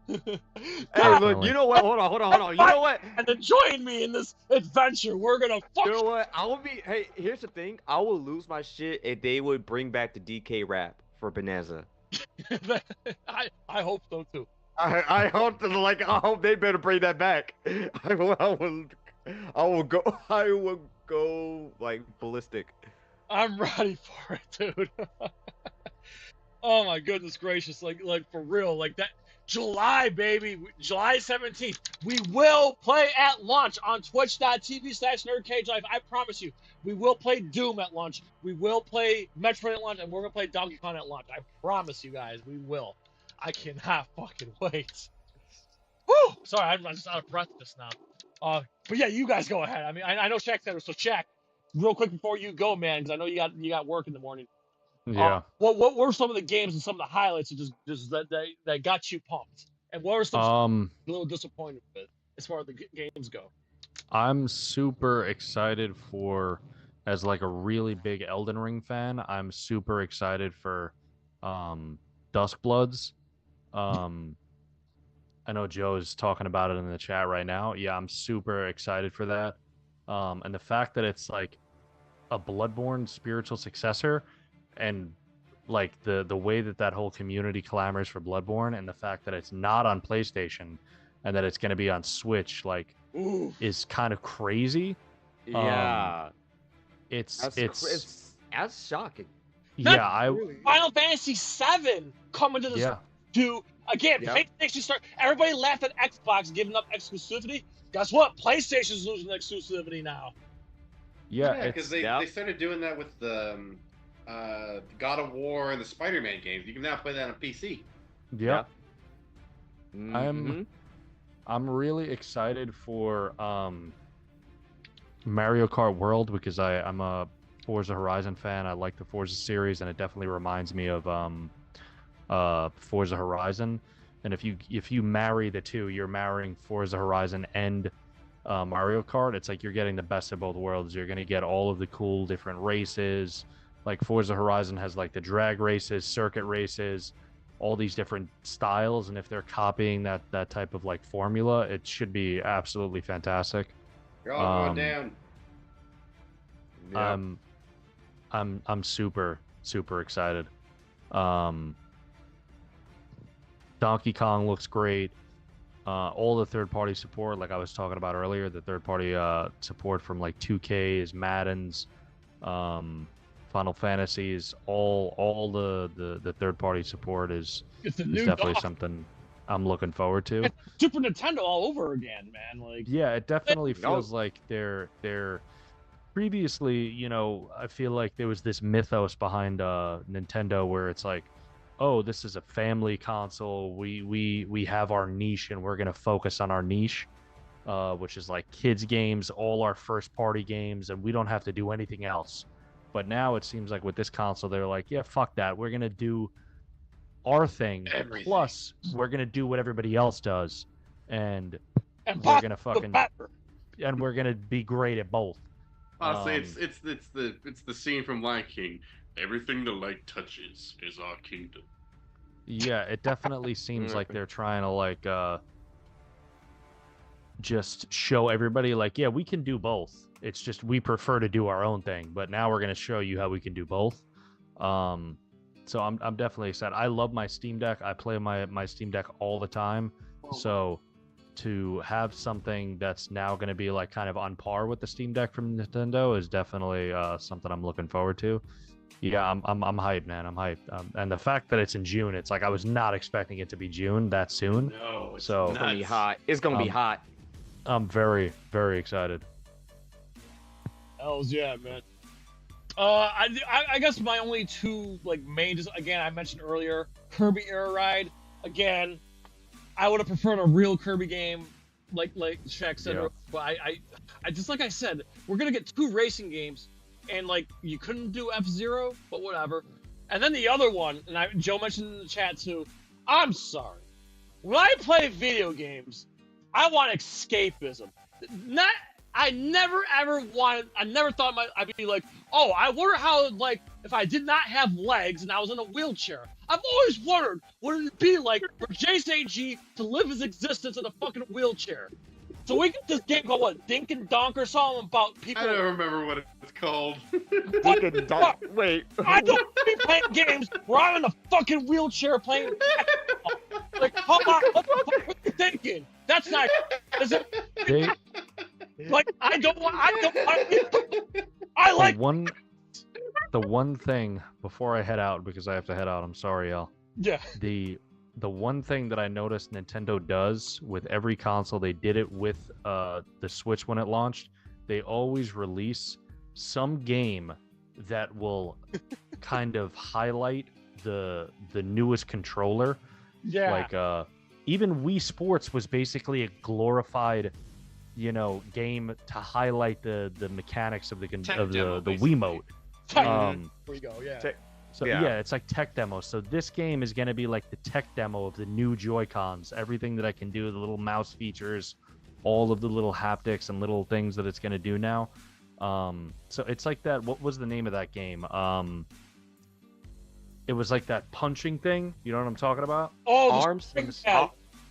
Hey, look, you know what? Hold on. You know what? And to join me in this adventure, we're gonna fuck. You know what? Hey, here's the thing. I will lose my shit if they would bring back the DK rap for Bonanza. I hope so too. I hope they better bring that back. I will go like ballistic. I'm ready for it, dude. Oh my goodness gracious, like for real, like that. July, baby, July 17th. We will play at launch on twitch.tv/NerdCageLive. I promise you, we will play Doom at launch. We will play Metroid at launch, and we're gonna play Donkey Kong at launch. I promise you guys, we will. I cannot fucking wait. Woo! Sorry, I'm just out of breath just now. But yeah, you guys go ahead. I mean, I know Shaq said it, so Shaq, real quick before you go, man, because I know you got work in the morning. Yeah. What were some of the games and some of the highlights that got you pumped? And what were some a little disappointed with as far as the games go? I'm super excited for, as like a really big Elden Ring fan, I'm super excited for Duskbloods. I know Joe's talking about it in the chat right now. Yeah, I'm super excited for that. And the fact that it's like a Bloodborne spiritual successor, and like the way that whole community clamors for Bloodborne, and the fact that it's not on PlayStation and that it's going to be on Switch, like, is kind of crazy. Yeah, it's shocking. Yeah, Final Fantasy VII coming to this to again. Yep. PlayStation start. Everybody laughed at Xbox giving up exclusivity. Guess what? PlayStation's losing exclusivity now. Yeah, because they started doing that with the God of War and the Spider-Man games. You can now play that on PC. Yeah. Mm-hmm. I'm really excited for Mario Kart World, because I'm a Forza Horizon fan. I like the Forza series, and it definitely reminds me of Forza Horizon. And if you marry the two, you're marrying Forza Horizon and Mario Kart. It's like you're getting the best of both worlds. You're going to get all of the cool different races. Like Forza Horizon has like the drag races, circuit races, all these different styles, and if they're copying that type of like formula, it should be absolutely fantastic. You're all going down. I'm super excited. Donkey Kong looks great. All the third-party support, like I was talking about earlier, the third-party support from like 2K's, Madden's, Final Fantasies, all the third-party support is definitely something I'm looking forward to. It's Super Nintendo all over again, man. Like, yeah, it definitely feels like they're previously, you know, I feel like there was this mythos behind Nintendo where it's like, oh, this is a family console. We have our niche, and we're gonna focus on our niche, which is like kids games, all our first-party games, and we don't have to do anything else. But now it seems like with this console, they're like, yeah, fuck that. We're going to do our thing. Everything. Plus, we're going to do what everybody else does. And we're going to fucking... And we're going to be great at both. Honestly, it's the scene from Lion King. Everything the light touches is our kingdom. Yeah, it definitely seems like they're trying to, like, just show everybody, like, yeah, we can do both. It's just we prefer to do our own thing, but now we're going to show you how we can do both. So I'm definitely excited. I love my Steam Deck. I play my Steam Deck all the time. So to have something that's now going to be like kind of on par with the Steam Deck from Nintendo is definitely something I'm looking forward to. Yeah, I'm hyped, man. I'm hyped. And the fact that it's in June, it's like I was not expecting it to be June that soon. No, so it's going to be hot. It's going to be hot. I'm very, very excited. Hells yeah, man. I guess my only two like main, just again I mentioned earlier, Kirby Air Ride. Again, I would have preferred a real Kirby game, like Shaq said. Yeah. But I just like I said, we're gonna get 2 racing games, and like you couldn't do F-Zero, but whatever. And then the other one, and Joe mentioned in the chat too. I'm sorry, when I play video games, I want escapism. I never thought I'd be like, oh, I wonder how, like, if I did not have legs and I was in a wheelchair. I've always wondered what it'd be like for Jason G to live his existence in a fucking wheelchair. So we get this game called, what, Dink and Donk or something about people. I don't remember what it's called. Dink and Donk. Wait. I don't be playing games where I'm in a fucking wheelchair playing. Like, hold on, what the fuck are you thinking? That's not. Is it? Like, I like the one thing before I head out, because I have to head out. I'm sorry, Al. Yeah. The one thing that I noticed Nintendo does with every console, they did it with the Switch when it launched. They always release some game that will kind of highlight the newest controller. Yeah. Like even Wii Sports was basically a glorified, game to highlight the mechanics of the Wiimote. There we go. Yeah. So yeah, it's like tech demo. So this game is gonna be like the tech demo of the new Joy-Cons. Everything that I can do, the little mouse features, all of the little haptics and little things that it's gonna do now. So it's like that. What was the name of that game? It was like that punching thing. You know what I'm talking about? Oh, Arms.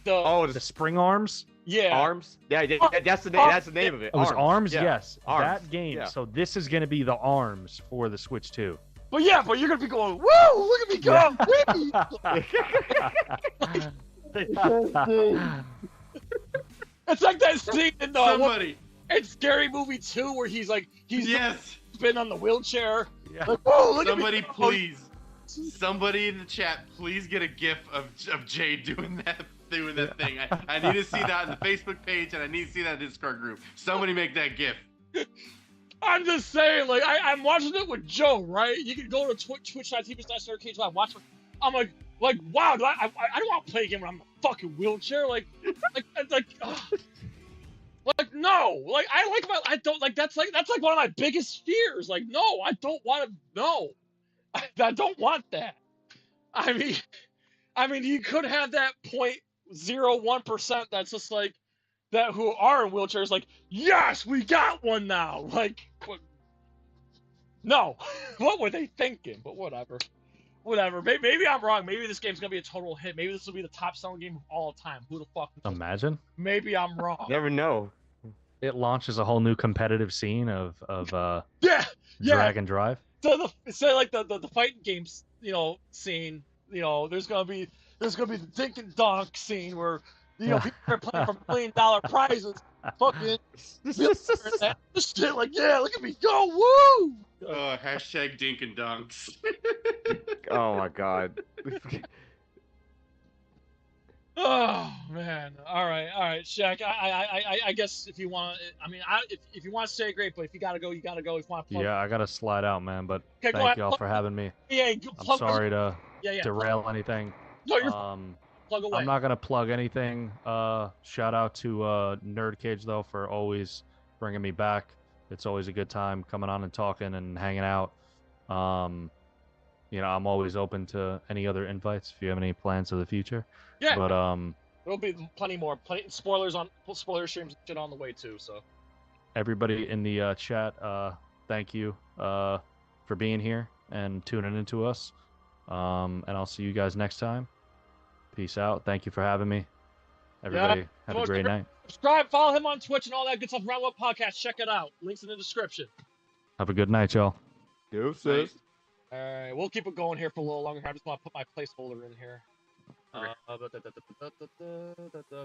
The spring arms. Yeah. Arms. Yeah, that's the name. That's the name of it. It was Arms. Yeah. Yes, Arms. that game. Yeah. So this is gonna be the Arms for the Switch 2. But you're gonna be going, woo! Look at me go! It's like that scene in in Scary Movie 2 where he's been on the wheelchair. Yeah. Like, whoa, look Somebody at me. please. Somebody in the chat, please get a GIF of Jay doing that thing. I need to see that on the Facebook page, and I need to see that in the Discord group. Somebody make that GIF. I'm just saying, like, I'm watching it with Joe, right? You can go to twitch.tv/NerdCage Live, watch it. I'm like, wow, I don't want to play a game when I'm in a fucking wheelchair. Like, no. Like, I don't, like, that's like one of my biggest fears. Like, no, I don't want to, no. I don't want that. I mean, you could have that 0.01% that's just like, that who are in wheelchairs, like, yes, we got one now. Like, what? No, what were they thinking? But whatever. Maybe I'm wrong. Maybe this game's gonna be a total hit. Maybe this will be the top-selling game of all time. Who the fuck knows? Imagine. Maybe I'm wrong. Never know. It launches a whole new competitive scene of Drag and drive. So the fighting games, scene. There's gonna be the Dink and Donk scene where people are playing for $1 million prizes. Fucking this shit, like, yeah, look at me go, woo! Hashtag Dink and Donks. Oh my god. Oh man! All right, Shaq. I guess if you want, if you want to say great, but if you gotta go, you gotta go. If you want to plug. Yeah, I gotta slide out, man. But Okay, thank y'all for having me. Yeah, I'm sorry to derail anything. No, you're plug away. I'm not gonna plug anything. Shout out to NerdCage though for always bringing me back. It's always a good time coming on and talking and hanging out. I'm always open to any other invites if you have any plans for the future. Yeah. But there'll be plenty more spoiler streams and shit on the way too. So. Everybody in the chat, thank you for being here and tuning into us. And I'll see you guys next time. Peace out. Thank you for having me. Everybody, have a great night. Subscribe, follow him on Twitch and all that good stuff. Round Up Podcast, check it out. Links in the description. Have a good night, y'all. Deuces. All right, we'll keep it going here for a little longer. I just want to put my placeholder in here.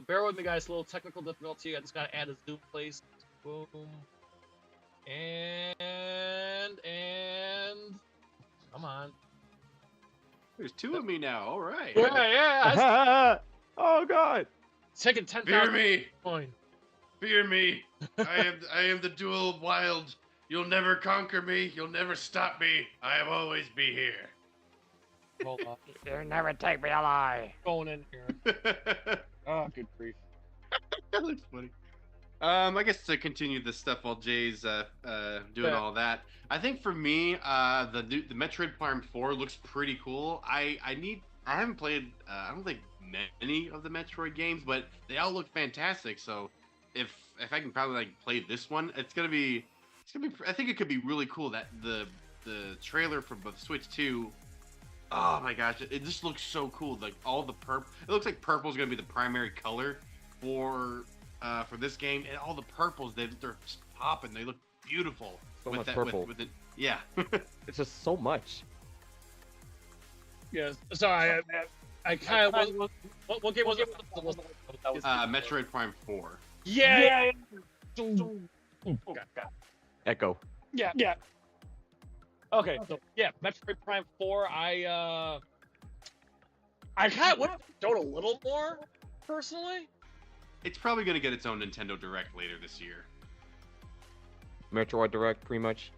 Bear with me, guys. A little technical difficulty. I just gotta add a Zoom place. Boom. And come on. There's 2 of me now. All right. Yeah. Oh god. It's taking 10,000. Fear me. Coin. Fear me. I am the dual wild You'll never conquer me. You'll never stop me. I will always be here. Hold on. You'll never take me alive. Going in here. Oh, good grief. That looks funny. I guess to continue this stuff while Jay's doing all that, I think for me, the Metroid Prime 4 looks pretty cool. I haven't played I don't think many of the Metroid games, but they all look fantastic. So if I can probably like play this one, it's gonna be I think it could be really cool. That the trailer for the Switch 2. Oh my gosh, it just looks so cool. Like all the purple, it looks like purple is gonna be the primary color for this game, and all the purples they're just popping. They look beautiful. So with much that, purple. with it, yeah. It's just so much. Yeah, sorry, I kind of what game was it? Metroid Prime 4. Yeah. Echo. Yeah. Okay, so yeah, Metroid Prime 4. I kind of would have showed a little more personally. It's probably gonna get its own Nintendo Direct later this year. Metroid Direct, pretty much.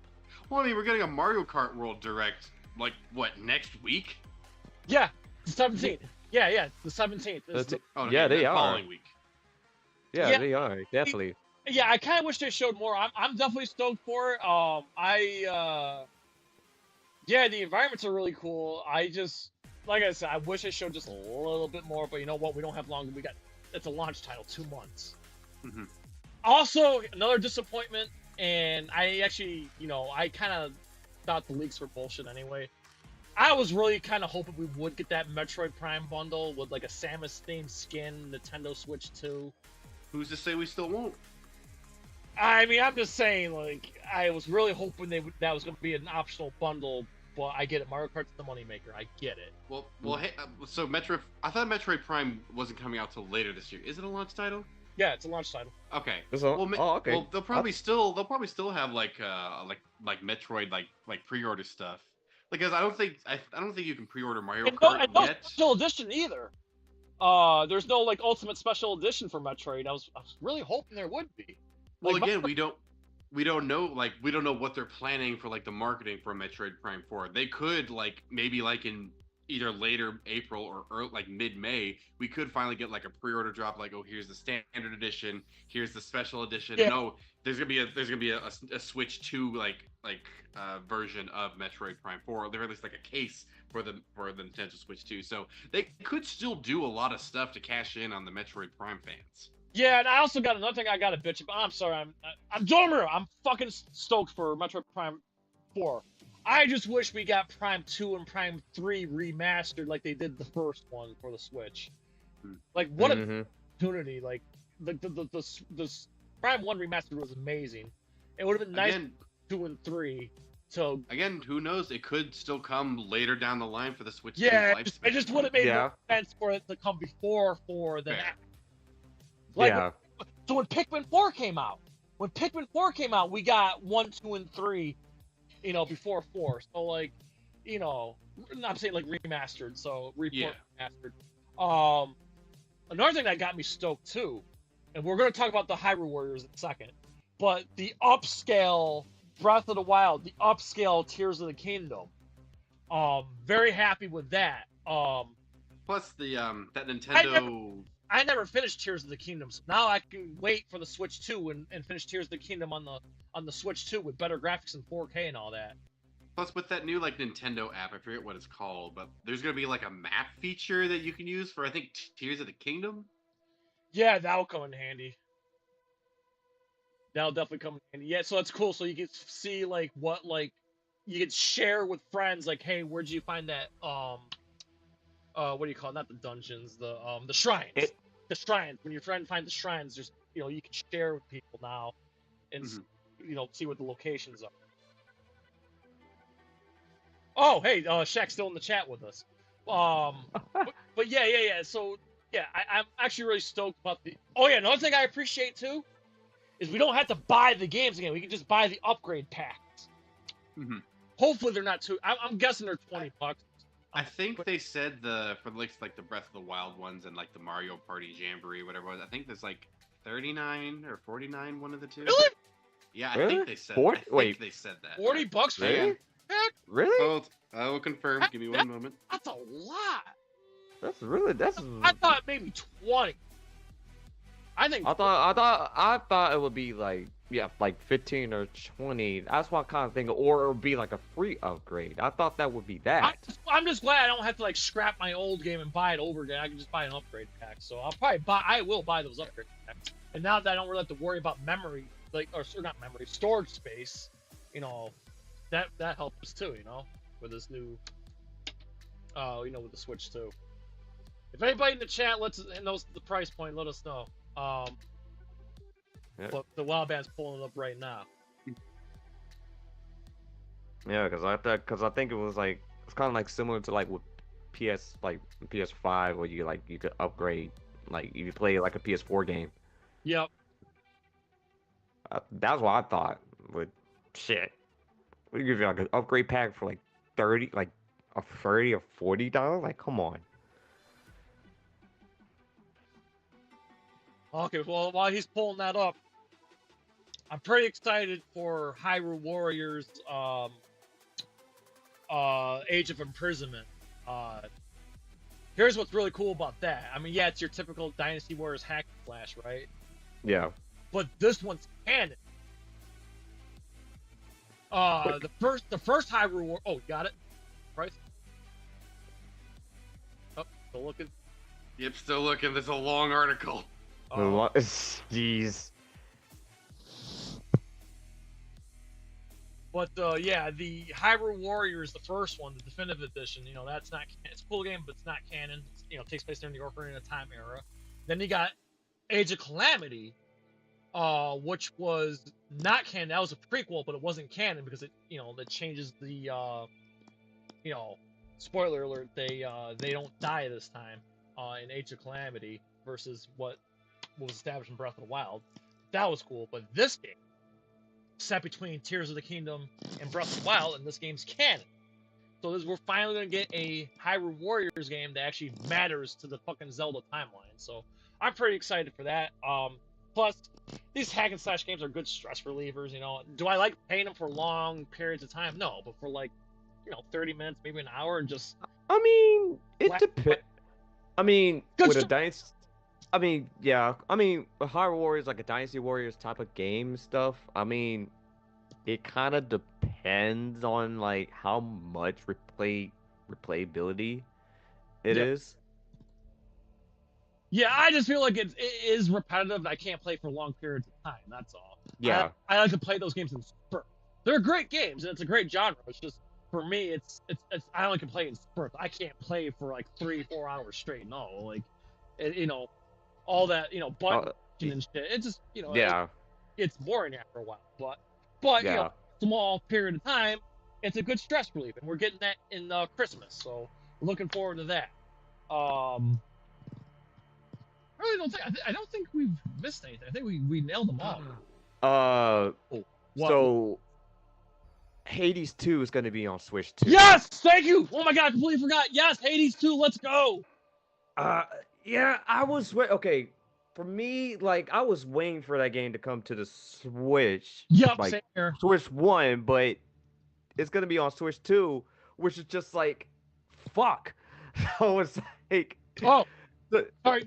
Well, I mean, we're getting a Mario Kart World Direct, like, what, next week? Yeah, the 17th. Yeah, the 17th. Yeah, they are. Following week. Yeah, they are, definitely. Yeah, I kind of wish they showed more. I'm definitely stoked for it. Yeah, the environments are really cool. I just, like I said, I wish they showed just a little bit more, but you know what? We don't have long. It's a launch title, 2 months. Mm-hmm. Also, another disappointment, and I actually, I kind of thought the leaks were bullshit anyway. I was really kind of hoping we would get that Metroid Prime bundle with like a Samus-themed skin, Nintendo Switch 2. Who's to say we still won't? I mean, I'm just saying, like, I was really hoping that was going to be an optional bundle, but I get it. Mario Kart's the moneymaker. I get it. Well, hey, so I thought Metroid Prime wasn't coming out till later this year. Is it a launch title? Yeah, it's a launch title. Okay. Okay. Well, they'll probably still have like Metroid like pre-order stuff. Because I don't think you can pre-order Mario Kart and no yet. special edition either. There's no like Ultimate Special Edition for Metroid. I was really hoping there would be. Well, Like, again, we don't know what they're planning for like the marketing for Metroid Prime 4. They could maybe in either later April or early, like mid-May, we could finally get like a pre-order drop. Like, oh, here's the standard edition, here's the special edition. Yeah. No, there's gonna be a Switch 2 version of Metroid Prime 4. Or at least like a case for the Nintendo Switch 2. So they could still do a lot of stuff to cash in on the Metroid Prime fans. Yeah, and I also got another thing I got to bitch about. I'm sorry, I'm Dormer. I'm fucking stoked for Metroid Prime 4. I just wish we got Prime 2 and Prime 3 remastered like they did the first one for the Switch. Like, what an opportunity. Like, the Prime 1 remastered was amazing. It would have been nice 2 and 3. So again, who knows? It could still come later down the line for the Switch 2 lifespan. It just would have made more sense for it to come before 4 than after. So when Pikmin 4 came out, we got 1, 2, and 3, before 4. So like, I'm saying like remastered. So remastered. Another thing that got me stoked too, and we're gonna talk about the Hyrule Warriors in a second, but the upscale Breath of the Wild, the upscale Tears of the Kingdom. Very happy with that. Plus the that Nintendo. I never finished Tears of the Kingdom, so now I can wait for the Switch 2 and finish Tears of the Kingdom on the Switch 2 with better graphics and 4K and all that. Plus, with that new Nintendo app, I forget what it's called, but there's gonna be a map feature that you can use for I think Tears of the Kingdom. Yeah, that'll come in handy. That'll definitely come in handy. Yeah, so that's cool. So you can see what you can share with friends. Like, hey, where'd you find that? What do you call it? Not the dungeons, the shrines. The shrines. When your friend finds the shrines, just you can share with people now, and see what the locations are. Oh, hey, Shaq's still in the chat with us. But yeah. So yeah, I'm actually really stoked about the. Oh yeah, another thing I appreciate too is we don't have to buy the games again. We can just buy the upgrade packs. Mm-hmm. Hopefully they're not too. I'm guessing they're $20. I think they said for the Breath of the Wild ones and the Mario Party Jamboree, whatever it was. I think there's $39 or $49, one of the two. Really? Yeah, I Really? think they said. 40? I think Wait. they said that. $40 for Really? that pack? Really? Hold. I will confirm. Give me one moment. That's a lot. That's really that's. I thought maybe 20. I think. I thought it would be like like 15 or 20. That's what I kind of think, or it would be like a free upgrade. I thought that would be that. I'm just glad I don't have to like scrap my old game and buy it over again. I can just buy an upgrade pack. So I will buy those upgrade packs. And now that I don't really have to worry about memory, or not memory, storage space, that helps too, with this new, with the Switch too. If anybody in the chat knows the price point, let us know. But the WilldBand's pulling it up right now. Yeah, because I think it was like it's kind of like similar to like with PS5 where you could upgrade like if you play like a PS4 game. Yep. That's what I thought. But shit, we give you like an upgrade pack for like $30 or $40. Like, come on. Okay, well, while he's pulling that up, I'm pretty excited for Hyrule Warriors Age of Imprisonment. Here's what's really cool about that. I mean, yeah, it's your typical Dynasty Warriors hack and slash, right? Yeah. But this one's canon. The first Hyrule War. Oh, you got it? Price? Oh, still looking. Yep, still looking. There's a long article. Jeez. But yeah, the Hyrule Warriors, the first one, the definitive edition. That's not. It's a cool game, but it's not canon. It takes place during the Ocarina of Time era. Then you got Age of Calamity, which was not canon. That was a prequel, but it wasn't canon because it changes the spoiler alert. They don't die this time in Age of Calamity versus what was established in Breath of the Wild. That was cool, but this game set between Tears of the Kingdom and Breath of the Wild, and this game's canon. So we're finally gonna get a Hyrule Warriors game that actually matters to the fucking Zelda timeline. So I'm pretty excited for that. Plus, these hack and slash games are good stress relievers. Do I like playing them for long periods of time? No, but for 30 minutes, maybe an hour, and just. I mean, it depends. I mean, with a dynasty. I mean, yeah. I mean, Hyrule Warriors like a Dynasty Warriors type of game stuff. I mean, it kind of depends on like how much replayability it is. Yeah, I just feel like it is repetitive. And I can't play for long periods of time. That's all. Yeah. I like to play those games in spurts. They're great games, and it's a great genre. It's just for me, it's I only can play in spurts. I can't play for like 3-4 hours straight. No, all that button and shit. It just yeah. It's boring after a while. But small period of time, it's a good stress relief, and we're getting that in Christmas. So looking forward to that. I really don't think I don't think we've missed anything. I think we nailed them all. So Hades 2 is going to be on Switch 2. Yes, thank you. Oh my god, I completely forgot. Yes, Hades 2, let's go. Yeah, I was okay. For me, like I was waiting for that game to come to the Switch. Yep, like same here. Switch 1, but it's gonna be on Switch 2, which is just like, fuck. So it's like,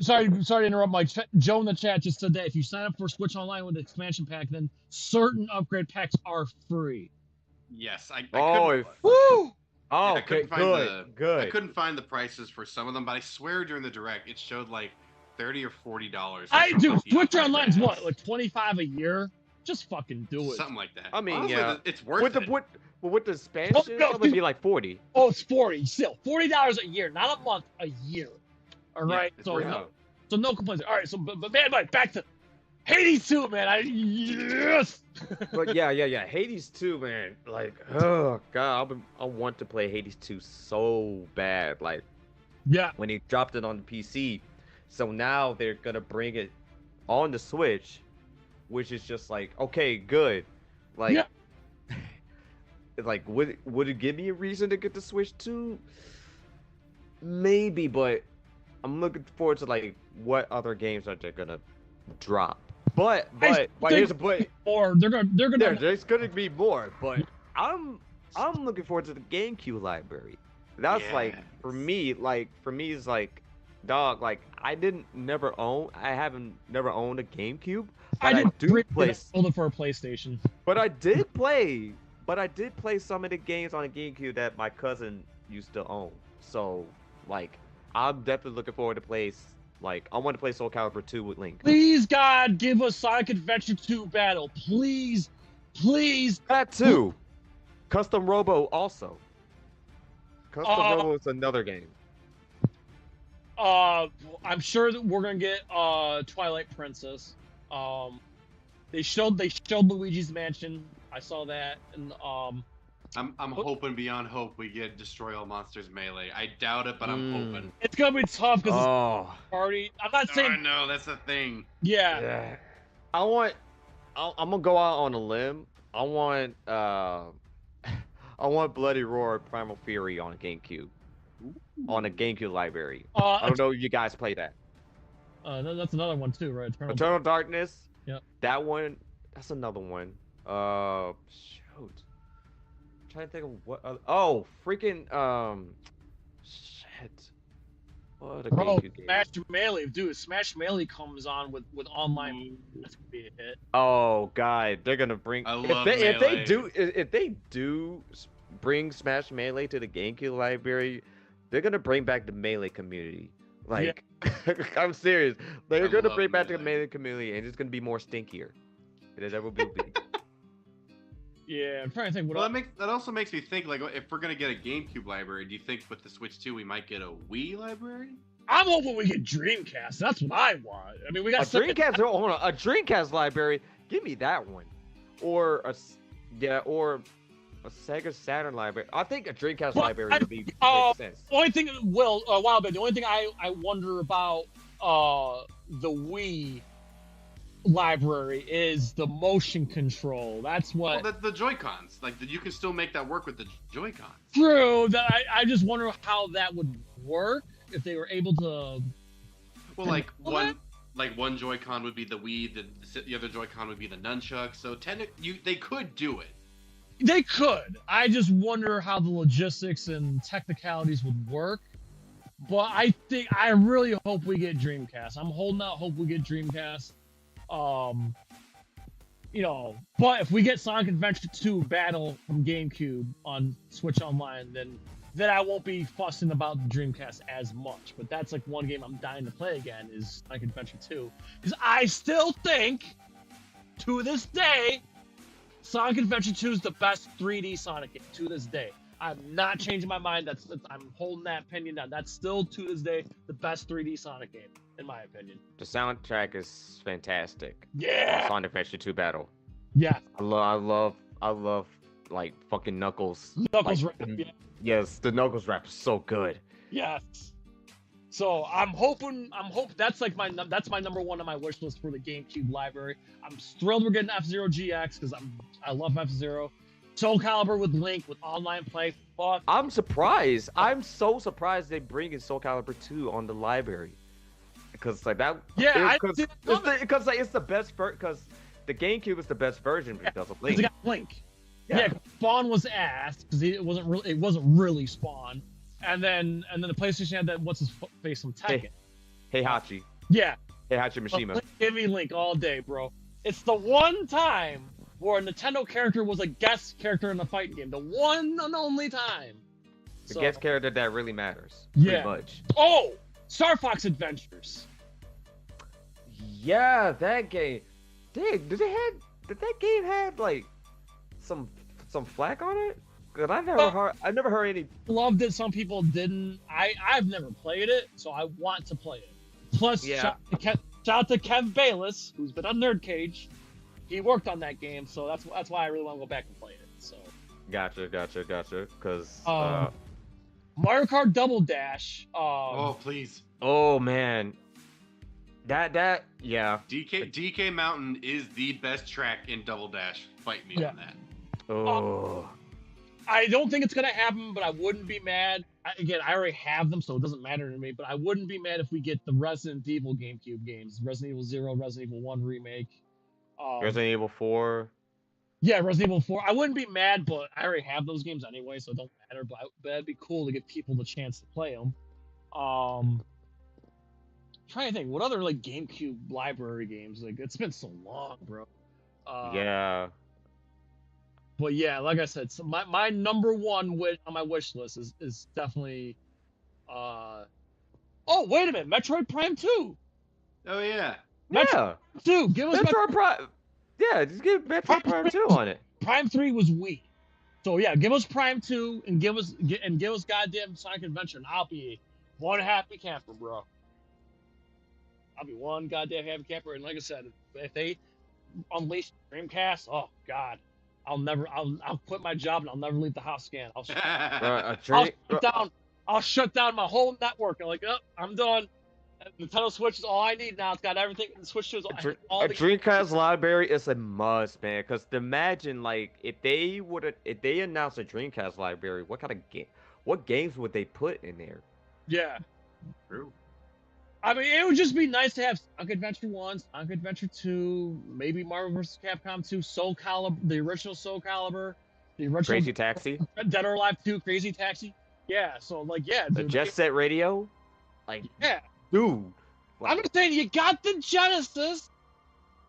sorry to interrupt, Mike. Joe in the chat just said that if you sign up for Switch Online with the expansion pack, then certain upgrade packs are free. Yes, I woo! Oh, I couldn't good, good. I couldn't find the prices for some of them, but I swear during the direct it showed like $30 or $40. I do. Switch Online's what, like $25 a year? Just fucking do it. Something like that. I mean, honestly, yeah, it's worth it. With the expansion, it would be like 40. Oh, it's 40. Still, $40 a year, not a month, a year. All right, so no complaints. All right, so but man, back to Hades 2, man. Yes. But yeah. Hades 2, man. Like, oh god, I want to play Hades 2 so bad. Like, yeah, when he dropped it on the PC. So now they're gonna bring it on the Switch, which is just like, okay, good. Like, like would it give me a reason to get the Switch 2? Maybe, but I'm looking forward to like what other games are they gonna drop But here's a but. Or they're gonna. There's gonna be more, but I'm looking forward to the GameCube library. That's like for me it's like, dog. Like I never owned a GameCube. But I do play. Sold it for a PlayStation. But I did play some of the games on a GameCube that my cousin used to own. So like, I'm definitely looking forward to play. Like, I want to play Soul Calibur 2 with Link. Please, God, give us Sonic Adventure 2 battle. Please. That too. Custom Robo also. Custom Robo is another game. I'm sure that we're gonna get Twilight Princess. They showed Luigi's Mansion. I saw that, and I'm hoping beyond hope we get Destroy All Monsters Melee. I doubt it, but I'm hoping. It's gonna be tough because it's party. I'm not saying. I know that's the thing. Yeah. I'm gonna go out on a limb. I want Bloody Roar Primal Fury on a GameCube. On a GameCube library. I don't know if you guys play that. That's another one too, right? Eternal Darkness. Yep. That one. That's another one. Shoot. I'm trying to think of what. Freaking. Shit. What a GameCube game. Smash Melee, dude. Smash Melee comes on with online. That's gonna be a hit. Oh God, they're gonna bring. If they do bring Smash Melee to the GameCube library, they're gonna bring back the Melee community. Like, I'm serious. They're gonna bring back the Melee community, and it's gonna be more stinkier than it ever will be. Yeah, I'm trying to think. That also makes me think, like, if we're gonna get a GameCube library, do you think with the Switch 2 we might get a Wii library? I'm hoping we get Dreamcast. That's what I want. I mean, we got a Dreamcast. Hold on, a Dreamcast library. Give me that one, or a Sega Saturn library. I think a Dreamcast library would be make sense. Only thing, the only thing I wonder about the Wii library is the motion control. That's what. Well, the Joy-Cons. Like, you can still make that work with the Joy-Cons. True. That I just wonder how that would work if they were able to. Well, one Joy-Con would be the Wii. The other Joy-Con would be the nunchuck. So they could do it. They could. I just wonder how the logistics and technicalities would work. But I really hope we get Dreamcast. I'm holding out hope we get Dreamcast. But if we get Sonic Adventure 2 Battle from GameCube on Switch Online, then I won't be fussing about the Dreamcast as much. But that's like one game I'm dying to play again is Sonic Adventure 2. Because I still think, to this day, Sonic Adventure 2 is the best 3D Sonic game to this day. I'm not changing my mind. I'm holding that opinion down. That's still, to this day, the best 3D Sonic game, in my opinion. The soundtrack is fantastic. Yeah. Sonic Adventure 2 Battle. Yeah. I love like fucking Knuckles. Knuckles rap. Yeah. Yes, the Knuckles rap is so good. Yes. So I'm hoping that's my number one on my wish list for the GameCube library. I'm thrilled we're getting F-Zero GX because I love F-Zero. Soul Calibur with Link with online play. Fuck. I'm surprised. I'm so surprised they bring in Soul Calibur 2 on the library because like that. Yeah, because it's the best because the GameCube is the best version because of Link. It got Link. Yeah, Spawn was ass because it wasn't really Spawn. And then the PlayStation had that what's his face from Tekken. Heihachi. Yeah. Heihachi Mishima. Give me Link all day, bro. It's the one time where a Nintendo character was a guest character in a fighting game. The one and only time. The guest character that really matters. Yeah. Pretty much. Oh, Star Fox Adventures. Yeah, that game. Did that game have like some flack on it? Cause I never heard any. Loved it. Some people didn't. I've never played it, so I want to play it. Plus, shout out to Kev Bayless, who's been on NerdCage. He worked on that game, so that's why I really want to go back and play it. So. Gotcha. Cause Mario Kart Double Dash. Oh please. Oh man. That yeah. DK Mountain is the best track in Double Dash. Fight me on that. Oh. I don't think it's gonna happen, but I wouldn't be mad. I already have them, so it doesn't matter to me. But I wouldn't be mad if we get the Resident Evil GameCube games, Resident Evil 0, Resident Evil 1 remake. Resident Evil 4. Yeah, Resident Evil 4. I wouldn't be mad, but I already have those games anyway, so it don't matter. But it'd be cool to give people the chance to play them. Trying to think, what other like GameCube library games? Like, it's been so long, bro. Yeah. But yeah, like I said, so my number one on my wish list is definitely. Oh, wait a minute, Metroid Prime 2. Oh yeah. Metroid 2. Give us Metroid Prime. Yeah, just give Metroid Prime 2 on it. Prime 3 was Wii. So yeah, give us Prime 2 and give us goddamn Sonic Adventure, and I'll be one happy camper, bro. I'll be one goddamn happy camper. And like I said, if they unleash Dreamcast, oh god, I'll quit my job and I'll never leave the house again. I'll shut down my whole network. I'm like, oh, I'm done. Nintendo Switch is all I need now. It's got everything. The Switch is all a Dreamcast library is a must, man. Because imagine, like, if they announced a Dreamcast library, what games would they put in there? Yeah. True. I mean, it would just be nice to have Sonic Adventure 1, Sonic Adventure 2, maybe Marvel vs. Capcom 2, Soul Calibur, the original Soul Calibur, the original Crazy Taxi, Dead or Alive 2, Crazy Taxi. Yeah, so like, yeah, the dude, Jet Set Radio, like, yeah, dude. Like, I'm just saying, you got the Genesis,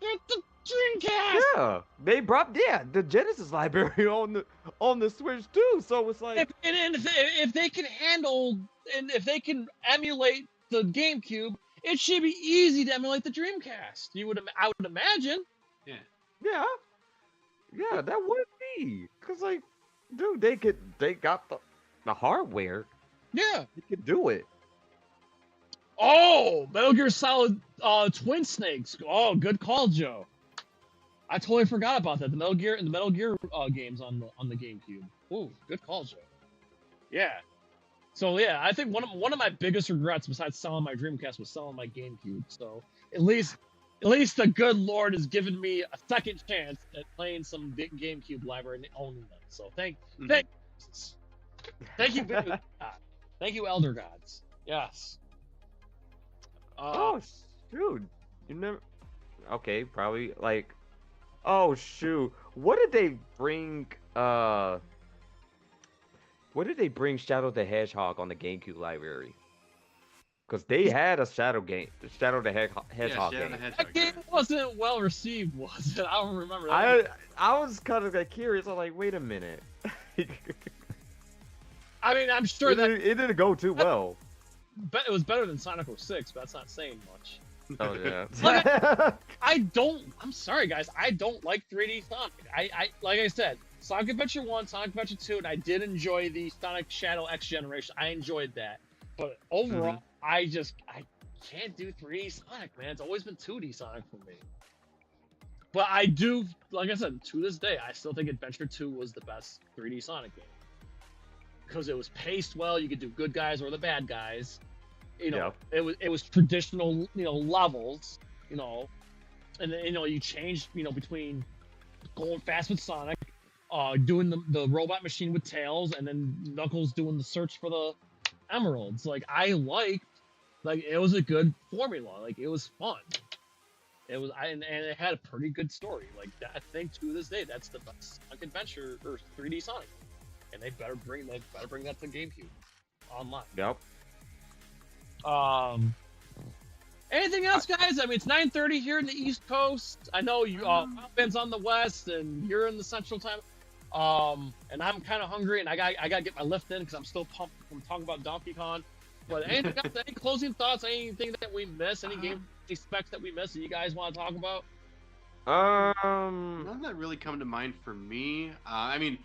get the Dreamcast. Yeah, they brought the Genesis library on the Switch too. So it's like, if they can handle and if they can emulate the GameCube, it should be easy to emulate the Dreamcast. I would imagine. Yeah. Yeah, that would be. Cause like, dude, they got the hardware. Yeah. They could do it. Oh, Metal Gear Solid Twin Snakes. Oh, good call, Joe. I totally forgot about that. The Metal Gear games on the GameCube. Ooh, good call, Joe. Yeah. So yeah, I think one of my biggest regrets besides selling my Dreamcast was selling my GameCube. So at least the good Lord has given me a second chance at playing some big GameCube library and owning them. So thank you, God. Thank you, Elder Gods. Yes. Oh, dude, you never. Okay, probably like. Oh shoot! What did they bring? What did they bring Shadow the Hedgehog on the GameCube library? Because they had a Shadow the Hedgehog game. That game wasn't well received, was it? I don't remember that. I was kind of like curious. I'm like, wait a minute. I mean, I'm sure that it didn't go too well. But it was better than Sonic 06, but that's not saying much. Oh yeah. I'm sorry guys, I don't like 3D Sonic. I like I said, Sonic Adventure 1, Sonic Adventure 2, and I did enjoy the Sonic Shadow X generation. I enjoyed that. But overall, I can't do 3D Sonic, man. It's always been 2D Sonic for me. But I do, like I said, to this day, I still think Adventure 2 was the best 3D Sonic game. Because it was paced well, you could do good guys or the bad guys. You know, it was traditional, levels, and then, you changed, between going fast with Sonic, doing the robot machine with Tails, and then Knuckles doing the search for the emeralds. Like, it was a good formula. Like, it was fun. It was, and it had a pretty good story. Like, I think to this day, that's the best Sonic Adventure or 3D Sonic, and they better bring that to GameCube online. Yep. Anything else, guys? I mean, it's 9:30 here in the East Coast. I know you, Ben's on the West, and you're in the Central Time. And I'm kind of hungry, and I gotta get my lift in because I'm still pumped from talking about Donkey Kong. But anything else, any closing thoughts? Anything that we missed? Any game specs that we missed that you guys want to talk about? None that really come to mind for me. I mean,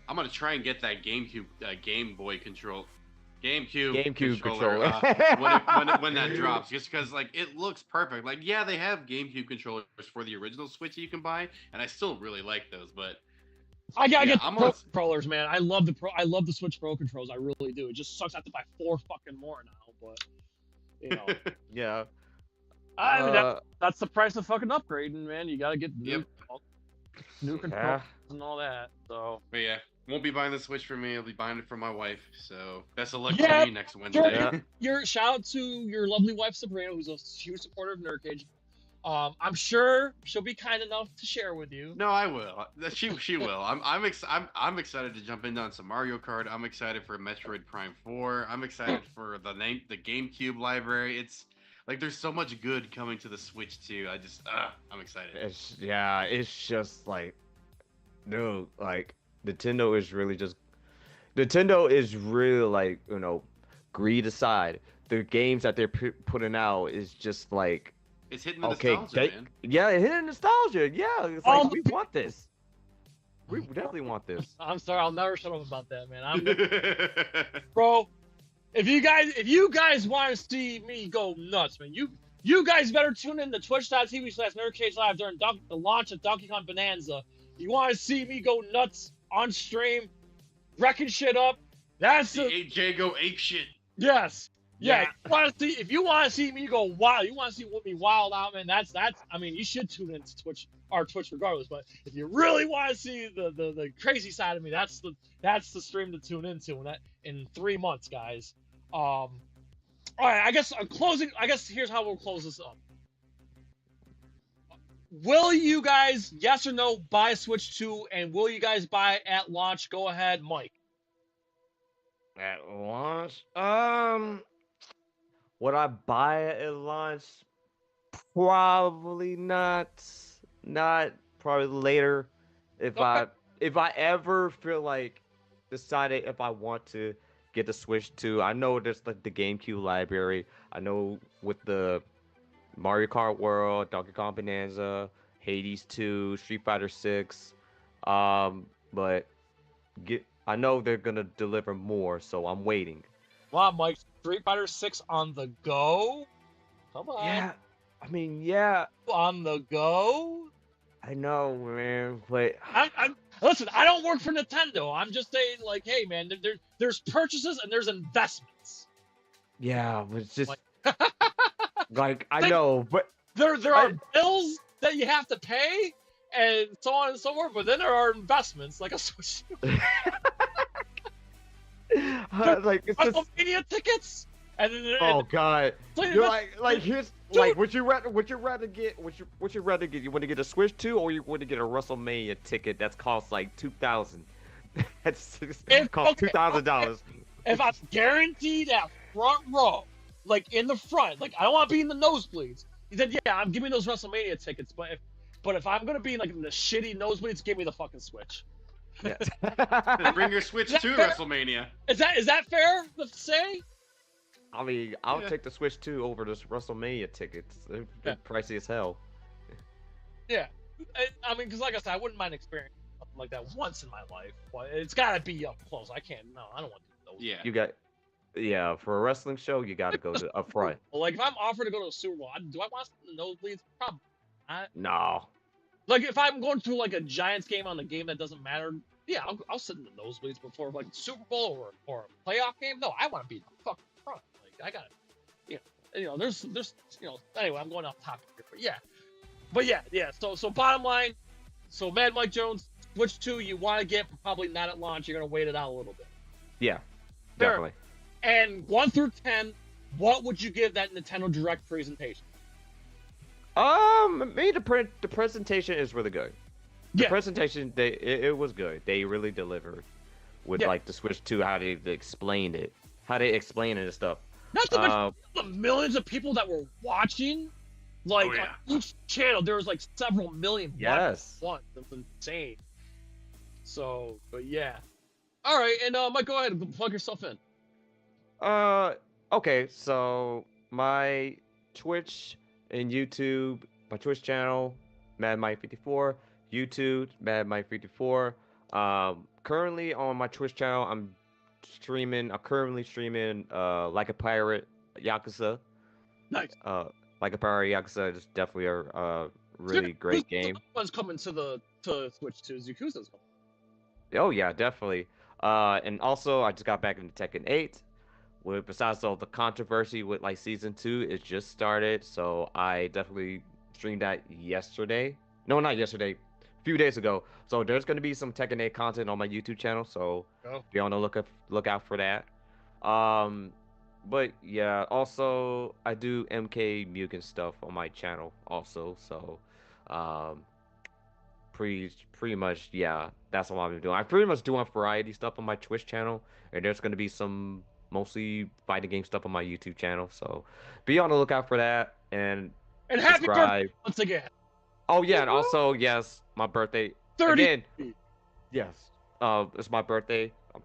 I'm gonna try and get that GameCube Game Boy controller when that drops, just because like it looks perfect. Like, yeah, they have GameCube controllers for the original Switch that you can buy, and I still really like those. But I gotta get the Pro controllers, man. I love the Switch Pro controls. I really do. It just sucks I have to buy 4 fucking more now, but yeah. I mean, that's the price of fucking upgrading, man. You gotta get new controls and all that. So. But yeah, Won't be buying the Switch for me. I'll be buying it for my wife. So best of luck to me next Wednesday. Your shout out to your lovely wife Sabrina, who's a huge supporter of NerdCage. I'm sure she'll be kind enough to share with you. No, I will. She will. I'm excited to jump in on some Mario Kart. I'm excited for Metroid Prime 4. I'm excited for the GameCube library. It's like there's so much good coming to the Switch too. I'm excited. It's just like, dude, like Nintendo is really like, greed aside, the games that they're putting out is just like, it's hitting the nostalgia, man. Yeah, it hit nostalgia. Yeah, it's like we want this. We definitely want this. I'm sorry, I'll never shut up about that, man. Bro, if you guys want to see me go nuts, man, you guys better tune in to twitch.tv/NerdCage Live during the launch of Donkey Kong Bonanza. You want to see me go nuts on stream, wrecking shit up? That's the Jago ape shit. Yes. Yeah. If you want to see me go wild, you want to see me wild out, man. That's. I mean, you should tune into Twitch regardless. But if you really want to see the crazy side of me, that's the stream to tune into. In 3 months, guys. All right. I guess here's how we'll close this up. Will you guys, yes or no, buy a Switch 2, and will you guys buy it at launch? Go ahead, Mike. At launch? Would I buy it at launch? Probably not. Not probably later. If I ever feel like decided if I want to get the Switch 2, I know there's like the GameCube library. I know with the Mario Kart World, Donkey Kong Bonanza, Hades 2, Street Fighter 6. But I know they're gonna deliver more, so I'm waiting. Wow, Mike, Street Fighter 6 on the go? Come on. Yeah, I mean, yeah. On the go? I know, man, but listen, I don't work for Nintendo. I'm just saying, like, hey, man, there's purchases and there's investments. Yeah, but it's just like I know, but there are bills that you have to pay and so on and so forth. But then there are investments, like a Switch. Like it's just WrestleMania tickets. And then, God! You're like here's like would you rather get? You want to get a Switch 2 or you want to get a WrestleMania ticket that's cost like $2,000? That's cost $2,000. If I'm guaranteed at front row, like in the front, like I don't want to be in the nosebleeds, then yeah, I'm giving those WrestleMania tickets. But if I'm gonna be like in the shitty nosebleeds, give me the fucking Switch. Yeah. Bring your Switch to WrestleMania. Is that fair to say? I mean, I'll take the Switch 2 over this WrestleMania tickets. They're pricey as hell. Yeah, I mean, because like I said, I wouldn't mind experiencing something like that once in my life, but it's gotta be up close. I don't want to do those. Yeah. For a wrestling show, you gotta go to up front. Well, like if I'm offered to go to a Super Bowl, do I want to sit in the nosebleeds? Probably not. No. Like if I'm going to like a Giants game on the game that doesn't matter, yeah, I'll sit in the nosebleeds before like Super Bowl or a playoff game. No, I want to be in the fucking front. Like I got it. There's anyway, I'm going off topic here, but yeah. So bottom line, so Mad Mike Jones, Switch 2 you want to get, but probably not at launch. You're gonna wait it out a little bit. Yeah, definitely. And 1 through 10, what would you give that Nintendo Direct presentation? Maybe the presentation is really good. The presentation, it was good. They really delivered with like the Switch 2, how they explained it, and stuff. Not to mention the millions of people that were watching, like on each channel, there was like several million. Yes. That's insane. So, but yeah. All right, and Mike, go ahead and plug yourself in. Okay, so my Twitch and YouTube, my Twitch channel, Mad Mike 54, YouTube, Mad Mike 54. Currently on my Twitch channel, I'm currently streaming Like a Pirate Yakuza. Nice. Like a Pirate Yakuza is definitely a really great game. One's coming to Switch 2, Yakuza's coming. Oh yeah, definitely. And also I just got back into Tekken 8. Besides all the controversy with like season 2, it just started, so I definitely streamed that yesterday. No, not yesterday. few days ago. So there's gonna be some Tekken 8 content on my YouTube channel. So be on the lookout for that. But yeah, also I do MK Mugen stuff on my channel also. So pretty much, yeah, that's what I'm doing. I'm pretty much doing variety stuff on my Twitch channel, and there's gonna be some mostly fighting game stuff on my YouTube channel. So be on the lookout for that, and happy subscribe. birthday once again. Oh yeah, and also yes, my birthday 30. again. Yes, it's my birthday. I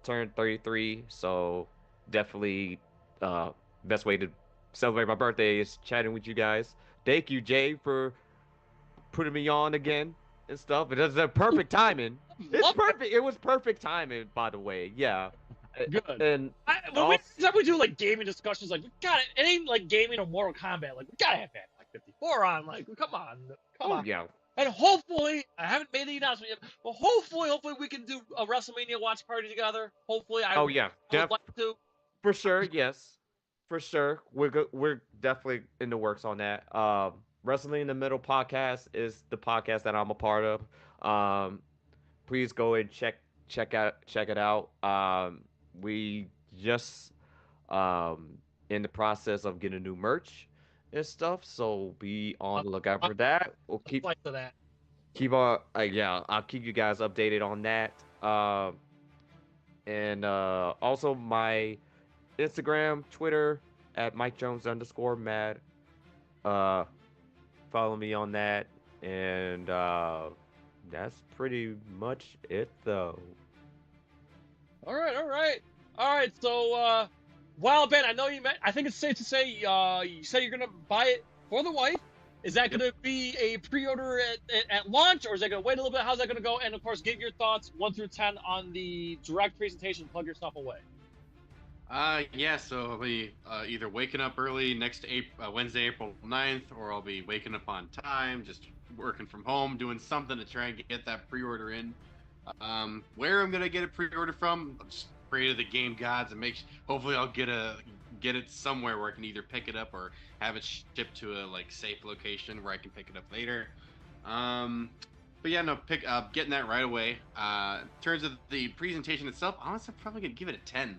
turned 33, so definitely best way to celebrate my birthday is chatting with you guys. Thank you, Jay, for putting me on again and stuff. It was perfect timing. It's perfect. It was perfect timing, by the way. Yeah. Good. And anytime we do like gaming discussions, like we got it ain't like gaming or Mortal Kombat. Like we gotta have that like 54 on. Like come on. Yeah. And hopefully, I haven't made the announcement yet, but hopefully we can do a WrestleMania watch party together. Hopefully, I would like to. For sure, yes. For sure. We're definitely in the works on that. Wrestling in the Middle podcast is the podcast that I'm a part of. Please go and check it out. We just in the process of getting new merch and stuff, so be on the lookout for that. We'll keep on. I'll keep you guys updated on that. And also my Instagram, Twitter at MikeJones_mad. Follow me on that, and that's pretty much it, though. All right. So, WilldBand, I know I think it's safe to say you said you're gonna buy it for the wife. Is that gonna be a pre-order at launch, or is that gonna wait a little bit? How's that gonna go? And of course, give your thoughts 1 through 10 on the direct presentation. Plug yourself away. Yeah, so I'll be either waking up early next Wednesday, April 9th, or I'll be waking up on time, just working from home, doing something to try and get that pre-order in. Where I'm gonna get a pre-order from, I'll just pray to the game gods and hopefully I'll get it somewhere where I can either pick it up or have it shipped to a safe location where I can pick it up later. But yeah, no, getting that right away. In terms of the presentation itself, honestly, I'm probably gonna give it a 10.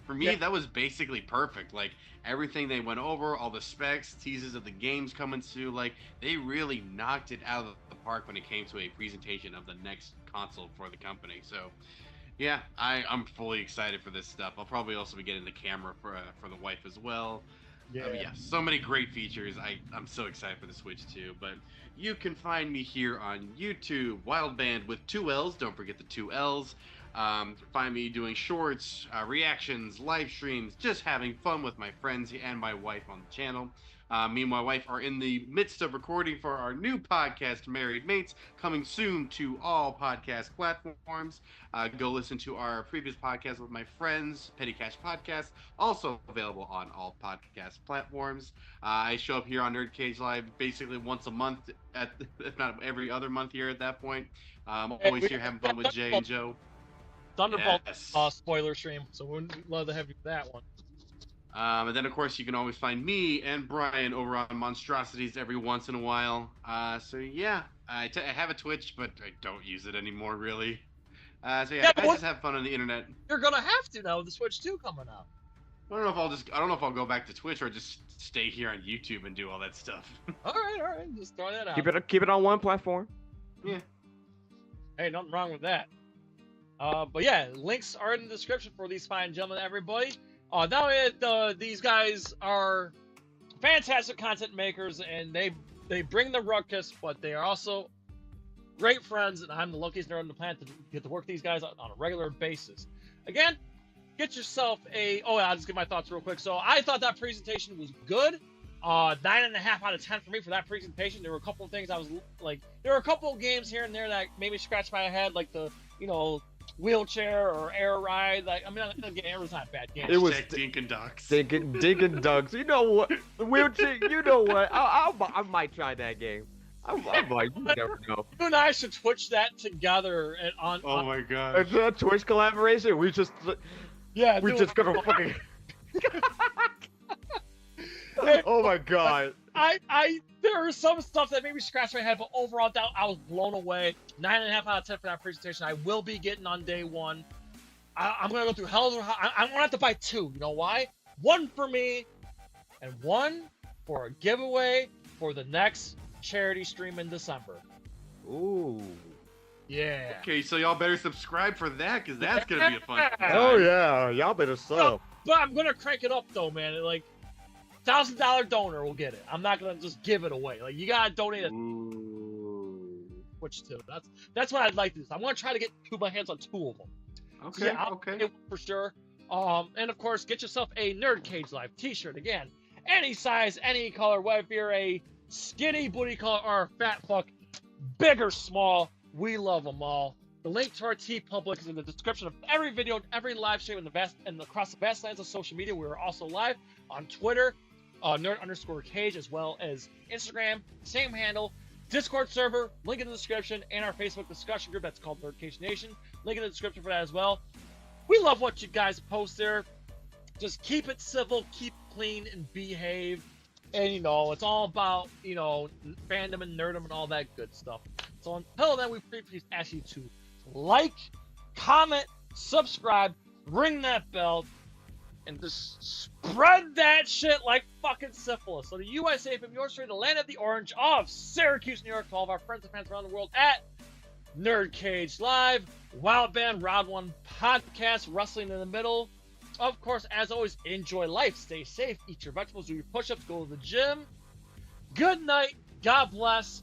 For me, that was basically perfect. Everything they went over, all the specs, teases of the games coming soon, they really knocked it out of the park when it came to a presentation of the next console for the company. So, yeah, I'm fully excited for this stuff. I'll probably also be getting the camera for the wife as well. Yeah, so many great features. I'm so excited for the Switch too. But you can find me here on YouTube, WilldBand with 2 L's. Don't forget the 2 L's. Find me doing shorts, reactions, live streams, just having fun with my friends and my wife on the channel. Me and my wife are in the midst of recording for our new podcast, Married Mates, coming soon to all podcast platforms. Go listen to our previous podcast with my friends, Petty Cash Podcast, also available on all podcast platforms. I show up here on NerdCage Live basically once a month, if not every other month here at that point. I'm always here having fun with Jay and Joe. Thunderbolt spoiler stream, so we'd love to have you for that one. And then, of course, you can always find me and Brian over on Monstrosities every once in a while. So, yeah, I have a Twitch, but I don't use it anymore, really. So, yeah, I just have fun on the internet. You're going to have to now with the Switch 2 coming out. I don't know if I'll go back to Twitch or just stay here on YouTube and do all that stuff. All right. Just throw that out. Keep it on one platform. Yeah. Hey, nothing wrong with that. But yeah, links are in the description for these fine gentlemen, everybody. Now these guys are fantastic content makers, and they bring the ruckus, but they are also great friends, and I'm the luckiest nerd on the planet to get to work with these guys on a regular basis. Again, get yourself I'll just give my thoughts real quick. So I thought that presentation was good. 9.5 out of 10 for me for that presentation. There were a couple of things there were a couple of games here and there that made me scratch my head, like the, wheelchair or air ride. Again, it was not a bad game. It was Dink and Ducks. Dink and Ducks. You know what? Wheelchair. You know what? I might try that game. I might. You never know. You and I should Twitch that together Oh my god! It's a Twitch collaboration. We just gonna fucking. Oh my god! I There is some stuff that made me scratch my head, but overall, I was blown away. 9.5 out of 10 for that presentation. I will be getting on day one. I'm gonna go through hell of a. I'm gonna have to buy two. You know why? One for me, and one for a giveaway for the next charity stream in December. Ooh. Yeah. Okay, so y'all better subscribe for that, because that's gonna be a fun time. Oh yeah, y'all better sub. But I'm gonna crank it up though, man. Like, $1,000 donor will get it. I'm not gonna just give it away. Like, you gotta donate it. Which too? That's what I'd like to do. I want to try to get my hands on two of them. Okay. So, yeah, I'll get it for sure. And of course, get yourself a NerdCage Live T-shirt. Again, any size, any color. Whether if you're a skinny booty color or a fat fuck, big or small, we love them all. The link to our TeePublic is in the description of every video, every live stream, and across the vast lands of social media. We are also live on Twitter, nerd_cage, as well as Instagram, same handle. Discord server, link in the description, and our Facebook discussion group that's called NerdCage Nation. Link in the description for that as well. We love what you guys post there. Just keep it civil, keep clean, and behave. And, it's all about, fandom and nerdom and all that good stuff. So until then, we please ask you to like, comment, subscribe, ring that bell, and just spread that shit like fucking syphilis. So the USA from your street, the land of the orange of Syracuse, New York, to all of our friends and fans around the world at NerdCage Live, WilldBand, Round 1 Podcast, Wrestling in the Middle. Of course, as always, enjoy life, stay safe, eat your vegetables, do your push-ups, go to the gym. Good night, God bless,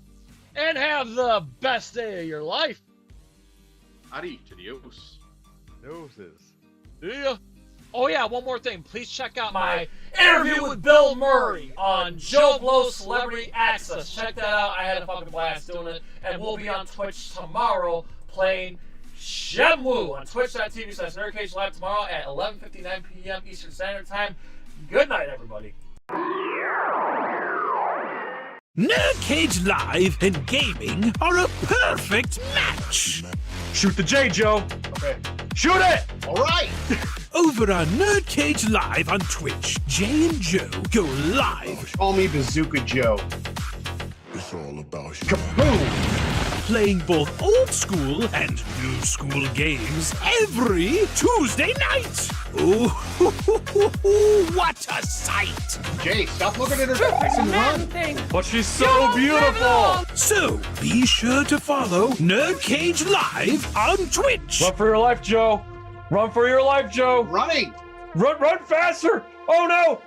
and have the best day of your life. Adios. Doses. See ya. Oh yeah, one more thing. Please check out my interview with Bill Murray on Joe Blow Celebrity Access. Check that out. I had a fucking blast doing it. And we'll be on Twitch tomorrow playing Shenmue on twitch.tv/NerdCage Live tomorrow at 11:59 p.m. Eastern Standard Time. Good night, everybody. NerdCage Live and gaming are a perfect match. Shoot the J, Joe. Okay. Shoot it! All right. Over on NerdCage Live on Twitch, Jay and Joe go live. Call me Bazooka Joe. It's all about you. Kaboom! Playing both old school and new school games every Tuesday night. Ooh, what a sight! Jay, stop looking at her face and run. But she's so beautiful! So, be sure to follow NerdCage Live on Twitch. Run for your life, Joe! Run for your life, Joe! Running! Run faster! Oh no,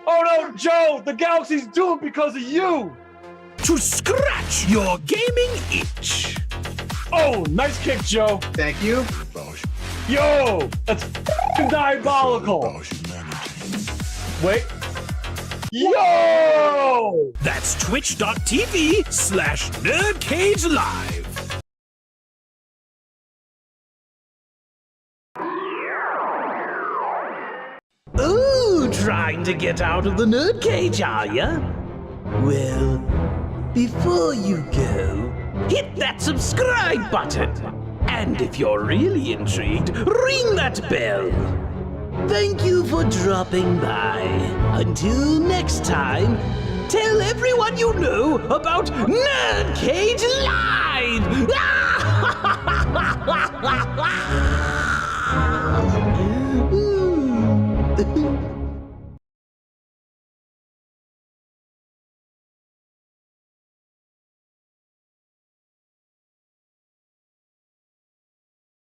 Joe! The galaxy's doomed because of you! To scratch your gaming itch. Oh, nice kick, Joe! Thank you. Yo! That's f***ing diabolical! Wait. Yo! That's twitch.tv/NerdCage Live. Ooh, trying to get out of the NerdCage, are ya? Well, before you go, hit that subscribe button. And if you're really intrigued, ring that bell. Thank you for dropping by. Until next time, tell everyone you know about NerdCage Live!